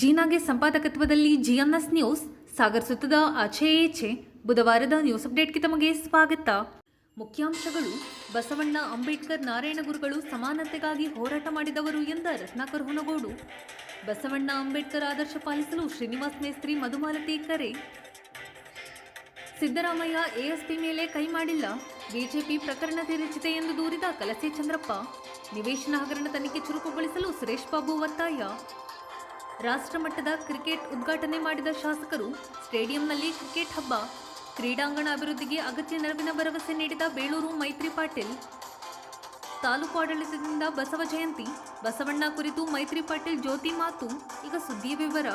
ಜೀನಾಗೆ ಸಂಪಾದಕತ್ವದಲ್ಲಿ GMS news ಸಾಗರಿಸುತ್ತದೆ ಆಚೆ ಈಚೆ. ಬುಧವಾರದ news ಅಪ್ಡೇಟ್ಗೆ ತಮಗೆ ಸ್ವಾಗತ. ಮುಖ್ಯಾಂಶಗಳು. ಬಸವಣ್ಣ ಅಂಬೇಡ್ಕರ್ ನಾರಾಯಣ ಗುರುಗಳು ಸಮಾನತೆಗಾಗಿ ಹೋರಾಟ ಮಾಡಿದವರು ಎಂದ ರತ್ನಾಕರ್ ಹೊನಗೋಡು. ಬಸವಣ್ಣ ಅಂಬೇಡ್ಕರ್ ಆದರ್ಶ ಪಾಲಿಸಲು ಶ್ರೀನಿವಾಸ್ ಮೇಸ್ತ್ರಿ ಮಧುಮಾಲತಿ ಕರೆ. ಸಿದ್ದರಾಮಯ್ಯ ಎಎಸ್ಪಿ ಮೇಲೆ ಕೈ ಮಾಡಿಲ್ಲ, ಬಿಜೆಪಿ ಪ್ರಕರಣ ತಿರುಚಿದೆ ಎಂದು ದೂರಿದ ಕಲಸೆ ಚಂದ್ರಪ್ಪ. ನಿವೇಶನ ಹಗರಣ ತನಿಖೆ ಚುರುಕುಗೊಳಿಸಲು ಸುರೇಶ್ ಬಾಬು ಒತ್ತಾಯ. ರಾಷ್ಟ್ರಮಟ್ಟದ ಕ್ರಿಕೆಟ್ ಉದ್ಘಾಟನೆ ಮಾಡಿದ ಶಾಸಕರು. ಸ್ಟೇಡಿಯಂನಲ್ಲಿ ಕ್ರಿಕೆಟ್ ಹಬ್ಬ. ಕ್ರೀಡಾಂಗಣ ಅಭಿವೃದ್ಧಿಗೆ ಅಗತ್ಯ ನೆರವಿನ ಭರವಸೆ ನೀಡಿದ ಬೇಳೂರು ಮೈತ್ರಿ ಪಾಟೀಲ್. ತಾಲೂಕು ಆಡಳಿತದಿಂದ ಬಸವ ಜಯಂತಿ. ಬಸವಣ್ಣ ಕುರಿತು ಮೈತ್ರಿ ಪಾಟೀಲ್ ಜ್ಯೋತಿ ಮಾತು. ಈಗ ಸುದ್ದಿಯ ವಿವರ.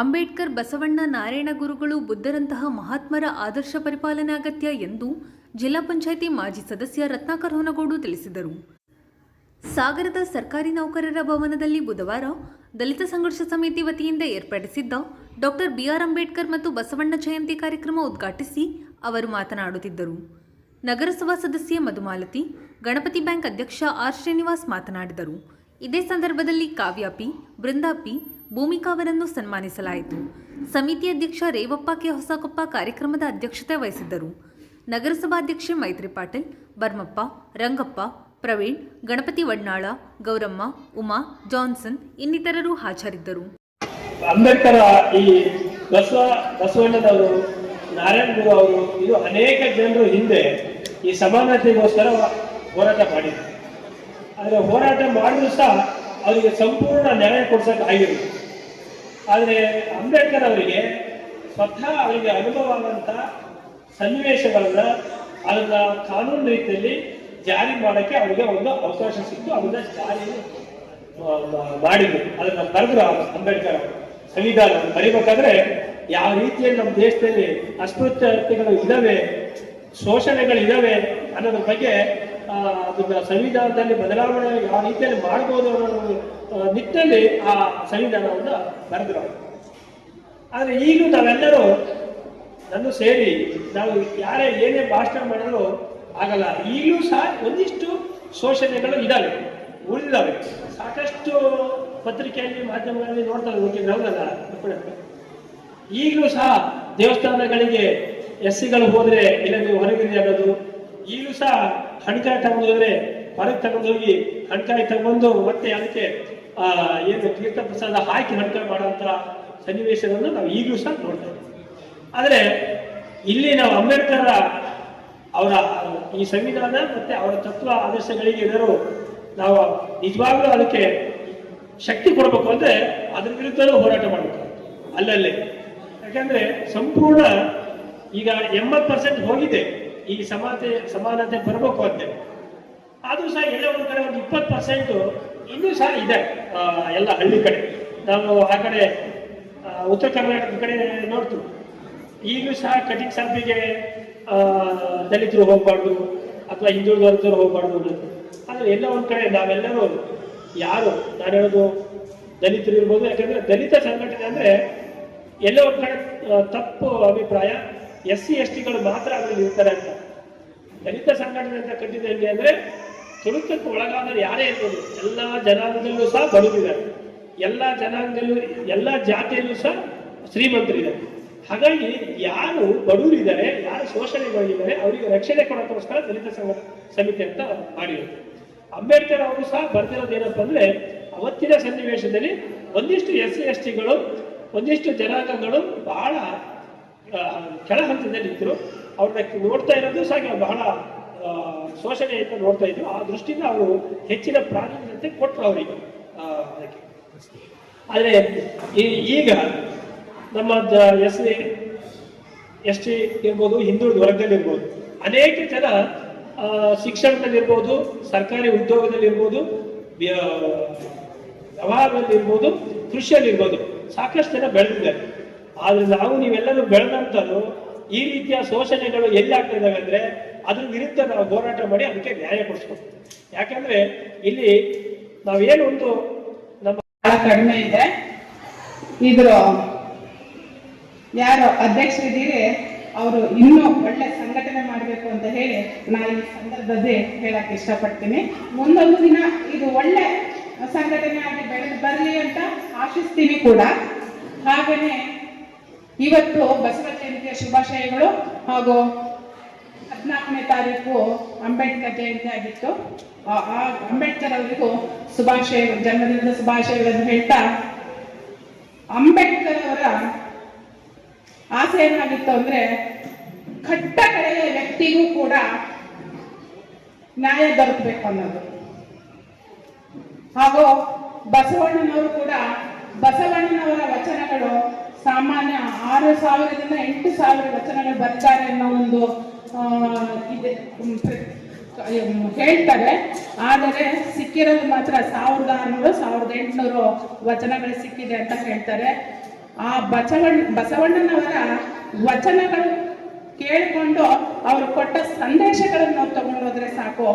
ಅಂಬೇಡ್ಕರ್, ಬಸವಣ್ಣ, ನಾರಾಯಣ ಗುರುಗಳು, ಬುದ್ಧರಂತಹ ಮಹಾತ್ಮರ ಆದರ್ಶ ಪರಿಪಾಲನೆ ಅಗತ್ಯ ಎಂದು ಜಿಲ್ಲಾ ಪಂಚಾಯಿತಿ ಮಾಜಿ ಸದಸ್ಯ ರತ್ನಾಕರ್ ಹೊನಗೋಡು ತಿಳಿಸಿದರು. ಸಾಗರದ ಸರ್ಕಾರಿ ನೌಕರರ ಭವನದಲ್ಲಿ ಬುಧವಾರ ದಲಿತ ಸಂಘರ್ಷ ಸಮಿತಿ ವತಿಯಿಂದ ಏರ್ಪಡಿಸಿದ್ದ ಡಾಕ್ಟರ್ ಬಿಆರ್ ಅಂಬೇಡ್ಕರ್ ಮತ್ತು ಬಸವಣ್ಣ ಜಯಂತಿ ಕಾರ್ಯಕ್ರಮ ಉದ್ಘಾಟಿಸಿ ಅವರು ಮಾತನಾಡುತ್ತಿದ್ದರು. ನಗರಸಭಾ ಸದಸ್ಯೆ ಮಧುಮಾಲತಿ, ಗಣಪತಿ ಬ್ಯಾಂಕ್ ಅಧ್ಯಕ್ಷ ಆರ್ ಶ್ರೀನಿವಾಸ್ ಮಾತನಾಡಿದರು. ಇದೇ ಸಂದರ್ಭದಲ್ಲಿ ಕಾವ್ಯ ಪಿ, ಬೃಂದಾ ಪಿ, ಭೂಮಿಕಾ ಅವರನ್ನು ಸನ್ಮಾನಿಸಲಾಯಿತು. ಸಮಿತಿ ಅಧ್ಯಕ್ಷ ರೇವಪ್ಪ ಕೆ ಹೊಸಕೊಪ್ಪ ಕಾರ್ಯಕ್ರಮದ ಅಧ್ಯಕ್ಷತೆ ವಹಿಸಿದ್ದರು. ನಗರಸಭಾಧ್ಯಕ್ಷೆ ಮೈತ್ರಿ ಪಾಟೀಲ್, ಬರ್ಮಪ್ಪ, ರಂಗಪ್ಪ, ಪ್ರವೀಣ್, ಗಣಪತಿ ವಡ್ನಾಳ, ಗೌರಮ್ಮ, ಉಮಾ, ಜಾನ್ಸನ್ ಇನ್ನಿತರರು ಹಾಜರಿದ್ದರು. ಅಂಬೇಡ್ಕರ್ ಈ ಬಸವಣ್ಣನವರು, ನಾರಾಯಣ ಗುರು ಅವರು, ಇದು ಅನೇಕ ಜನರು ಹಿಂದೆ ಈ ಸಮಾನತೆಗೋಸ್ಕರ ಹೋರಾಟ ಮಾಡಿದ್ರು. ಆದರೆ ಹೋರಾಟ ಮಾಡಿದ್ರು ಸಹ ಅವರಿಗೆ ಸಂಪೂರ್ಣ ನ್ಯಾಯ ಕೊಡ್ಸಕ್ಕೆ ಆಗಿರಲಿಲ್ಲ. ಆದರೆ ಅಂಬೇಡ್ಕರ್ ಅವರಿಗೆ ಸ್ವತಃ ಅವರಿಗೆ ಅನುಭವ ಆದಂಥ ಸನ್ನಿವೇಶಗಳನ್ನ ಅದನ್ನ ಕಾನೂನು ರೀತಿಯಲ್ಲಿ ಜಾರಿ ಮಾಡೋಕ್ಕೆ ಅವರಿಗೆ ಒಂದು ಅವಕಾಶ ಸಿಕ್ತು. ಅದನ್ನ ಜಾರಿ ಮಾಡಿದ್ರು. ಅದನ್ನ ಬರೆದ್ರು ಅಂಬೇಡ್ಕರ್ ಅವರು. ಸಂವಿಧಾನ ಬರೀಬೇಕಾದ್ರೆ ಯಾವ ರೀತಿಯಲ್ಲಿ ನಮ್ಮ ದೇಶದಲ್ಲಿ ಅಸ್ಪೃಶ್ಯತೆಗಳು ಇದಾವೆ, ಶೋಷಣೆಗಳಿದಾವೆ ಅನ್ನೋದ್ರ ಬಗ್ಗೆ ಅದನ್ನ ಸಂವಿಧಾನದಲ್ಲಿ ಬದಲಾವಣೆ ಯಾವ ರೀತಿಯಲ್ಲಿ ಮಾಡ್ಬೋದು ಅನ್ನೋ ನಿಟ್ಟಿನಲ್ಲಿ ಆ ಸಂವಿಧಾನವನ್ನು ಬರೆದ್ರು. ಆದ್ರೆ ಈಗಲೂ ನಾವೆಲ್ಲರೂ ನನ್ನ ಸೇರಿ ನಾವು ಯಾರೇ ಏನೇ ಭಾಷಣ ಮಾಡಿದ್ರು ಆಗಲ್ಲ. ಈಗಲೂ ಸಹ ಒಂದಿಷ್ಟು ಶೋಷಣೆಗಳು ಇದಾವೆ, ಉಳಿದಾವೆ. ಸಾಕಷ್ಟು ಪತ್ರಿಕೆಯಲ್ಲಿ, ಮಾಧ್ಯಮಗಳಲ್ಲಿ ನೋಡ್ತಾ ಹೋಗಿದ್ರಲ್ಲ. ಈಗಲೂ ಸಹ ದೇವಸ್ಥಾನಗಳಿಗೆ ಎಸ್ಸಿಗಳು ಹೋದ್ರೆ ಇಲ್ಲ ನೀವು ಹೊರಗಿರಿ ಅನ್ನೋದು. ಈಗಲೂ ಸಹ ಹಣ್ಕಾಯಿ ತಗೊಂಡು ಹೋದ್ರೆ ಹೊರಗೆ ತಗೊಂಡು ಹೋಗಿ ಹಣ್ಕಾಯಿ ತಗೊಂಡು ಮತ್ತೆ ಅದಕ್ಕೆ ಏನು ತೀರ್ಥ ಪ್ರಸಾದ ಹಾಕಿ ಹಣ್ಕಾಯಿ ಮಾಡುವಂತ ಸನ್ನಿವೇಶಗಳನ್ನು ನಾವು ಈಗಲೂ ಸಹ ನೋಡ್ತಾ ಇದ್ದೀವಿ. ಆದ್ರೆ ಇಲ್ಲಿ ನಾವು ಅಂಬೇಡ್ಕರ್ ಅವರ ಈ ಸಂವಿಧಾನ ಮತ್ತೆ ಅವರ ತತ್ವ ಆದರ್ಶಗಳಿಗೆ ಏನಾದ್ರು ನಾವು ನಿಜವಾಗ್ಲೂ ಅದಕ್ಕೆ ಶಕ್ತಿ ಕೊಡಬೇಕು ಅಂದ್ರೆ ಅದ್ರ ವಿರುದ್ಧನೂ ಹೋರಾಟ ಮಾಡಬೇಕು ಅಲ್ಲಲ್ಲೇ. ಯಾಕಂದ್ರೆ ಸಂಪೂರ್ಣ ಈಗ 80% ಹೋಗಿದೆ ಈ ಸಮಾನತೆ ಬರಬೇಕು ಅಂತೆ. ಅದು ಸಹ ಎಲ್ಲ ಒಂದು ಕಡೆ ಒಂದು 20% ಇನ್ನೂ ಸಹ ಇದೆ ಎಲ್ಲ ಹಳ್ಳಿ ಕಡೆ. ನಾವು ಆ ಕಡೆ ಉತ್ತರ ಕರ್ನಾಟಕದ ಕಡೆ ನೋಡ್ತೀವಿ. ಈಗಲೂ ಸಹ ಕಟಿಂಗ್ ಶಾಪಿಗೆ ದಲಿತರು ಹೋಗ್ಬಾರ್ದು ಅಥವಾ ಹಿಂದುಳಿದ ವರ್ಗದವರು ಹೋಗ್ಬಾರ್ದು ಅನ್ನೋದು. ಆದರೆ ಎಲ್ಲ ಒಂದ್ ಕಡೆ ನಾವೆಲ್ಲರೂ ಯಾರು, ನಾನು ಹೇಳೋದು ದಲಿತರು ಇರ್ಬೋದು. ಯಾಕಂದ್ರೆ ದಲಿತ ಸಂಘಟನೆ ಅಂದ್ರೆ ಎಲ್ಲ ಒಂದ್ ಕಡೆ ತಪ್ಪು ಅಭಿಪ್ರಾಯ, SC STಗಳು ಮಾತ್ರ ಅದರಲ್ಲಿ ಇರ್ತಾರೆ ಅಂತ. ದಲಿತ ಸಂಘಟನೆ ಅಂತ ಕಟ್ಟಿದೆ ಹೆಂಗೆ ಅಂದ್ರೆ ತುಳುಕಕ್ಕೆ ಒಳಗಾದರೆ ಯಾರೇ ಇರ್ಬೋದು, ಎಲ್ಲ ಜನಾಂಗದಲ್ಲೂ ಸಹ ಬಡವರಿದ್ದಾರೆ, ಎಲ್ಲ ಜನಾಂಗದಲ್ಲೂ ಎಲ್ಲ ಜಾತಿಯಲ್ಲೂ ಸಹ ಶ್ರೀಮಂತರಿದ್ದಾರೆ. ಹಾಗಾಗಿ ಯಾರು ಬಡವರಿದ್ದಾರೆ, ಯಾರು ಶೋಷಣೆಗಳಿದ್ದಾರೆ ಅವರಿಗೆ ರಕ್ಷಣೆ ಕೊಡೋಕ್ಕೋಸ್ಕರ ದಲಿತ ಸಮಿತಿ ಅಂತ ಮಾಡಿರುತ್ತೆ. ಅಂಬೇಡ್ಕರ್ ಅವರು ಸಹ ಬರ್ದಿರೋದೇನಪ್ಪ ಅಂದ್ರೆ ಅವತ್ತಿನ ಸನ್ನಿವೇಶದಲ್ಲಿ ಒಂದಿಷ್ಟು SC STಗಳು, ಒಂದಿಷ್ಟು ಜನಾಂಗಗಳು ಬಹಳ ಕೆಳ ಹಂತದಲ್ಲಿ ಇದ್ರು. ಅವ್ರನ್ನ ನೋಡ್ತಾ ಇರೋದು ಸಹ ಬಹಳ ಶೋಷಣೆ ಅಂತ ನೋಡ್ತಾ ಇದ್ರು. ಆ ದೃಷ್ಟಿಯಿಂದ ಅವರು ಹೆಚ್ಚಿನ ಪ್ರಾಧಾನ್ಯತೆ ಕೊಟ್ಟರು ಅವರಿಗೆ ಅದಕ್ಕೆ. ಆದರೆ ಈಗ ನಮ್ಮ SC ST ಇರ್ಬೋದು, ಹಿಂದುಳಿದ ವರ್ಗದಲ್ಲಿರ್ಬೋದು, ಅನೇಕ ಜನ ಶಿಕ್ಷಣದಲ್ಲಿರ್ಬೋದು, ಸರ್ಕಾರಿ ಉದ್ಯೋಗದಲ್ಲಿರ್ಬೋದು, ವ್ಯವಹಾರದಲ್ಲಿರ್ಬೋದು, ಕೃಷಿಯಲ್ಲಿರ್ಬೋದು ಸಾಕಷ್ಟು ಜನ ಬೆಳೆದಿದ್ದಾರೆ. ಆದ್ರೆ ನಾವು ನೀವೆಲ್ಲರೂ ಬೆಳೆದಂತದ್ದು ಈ ರೀತಿಯ ಶೋಷಣೆಗಳು ಎಲ್ಲಿ ಆಗ್ತಾ ಇದ್ದಾವೆ ಅಂದ್ರೆ ಅದ್ರ ವಿರುದ್ಧ ನಾವು ಹೋರಾಟ ಮಾಡಿ ಅದಕ್ಕೆ ನ್ಯಾಯ ಕೊಡಿಸ್ಬೇಕು. ಯಾಕಂದ್ರೆ ಇಲ್ಲಿ ನಾವೇನು ಒಂದು ನಮ್ಮ ಕಡಿಮೆ ಇದೆ. ಇದ್ರ ಯಾರು ಅಧ್ಯಕ್ಷರಿದ್ದೀರಿ ಅವರು ಇನ್ನೂ ಒಳ್ಳೆ ಸಂಘಟನೆ ಮಾಡಬೇಕು ಅಂತ ಹೇಳಿ ನಾನು ಈ ಸಂದರ್ಭದಲ್ಲಿ ಹೇಳಕ್ ಇಷ್ಟಪಡ್ತೀನಿ. ಮುಂದೊಂದು ದಿನ ಇದು ಒಳ್ಳೆ ಸಂಘಟನೆ ಆಗಿ ಬೆಳೆದು ಬರಲಿ ಅಂತ ಆಶಿಸ್ತೀವಿ ಕೂಡ. ಹಾಗೆಯೇ ಇವತ್ತು ಬಸವ ಜಯಂತಿಯ ಶುಭಾಶಯಗಳು ಹಾಗೂ 14ನೇ ತಾರೀಕು ಅಂಬೇಡ್ಕರ್ ಜಯಂತಿ ಆಗಿತ್ತು. ಆ ಅಂಬೇಡ್ಕರ್ ಅವರಿಗೂ ಜನ್ಮದಿನದ ಶುಭಾಶಯಗಳನ್ನು ಹೇಳ್ತಾ, ಅಂಬೇಡ್ಕರ್ ಅವರ ಆಸೆ ಏನಾಗಿತ್ತು ಅಂದ್ರೆ ಕಟ್ಟ ಕಡೆಯ ವ್ಯಕ್ತಿಗೂ ಕೂಡ ನ್ಯಾಯ ದೊರಕಬೇಕು ಅನ್ನೋದು. ಹಾಗೂ ಬಸವಣ್ಣನವರು ಕೂಡ ಬಸವಣ್ಣನವರ ವಚನಗಳು ಸಾಮಾನ್ಯ 6,000ದಿಂದ 8,000 ವಚನಗಳು ಬರ್ತಾರೆ ಅನ್ನೋ ಒಂದು ಹೇಳ್ತಾರೆ. ಆದರೆ ಸಿಕ್ಕಿರೋದು ಮಾತ್ರ 1,600 1,800 ವಚನಗಳು ಸಿಕ್ಕಿದೆ ಅಂತ ಹೇಳ್ತಾರೆ. ಆ ಬಸವಣ್ಣನವರ ವಚನಗಳು ಕೇಳಿಕೊಂಡು ಅವರು ಕೊಟ್ಟ ಸಂದೇಶಗಳನ್ನು ನಾವು ತಗೊಂಡೋದ್ರೆ ಸಾಕು.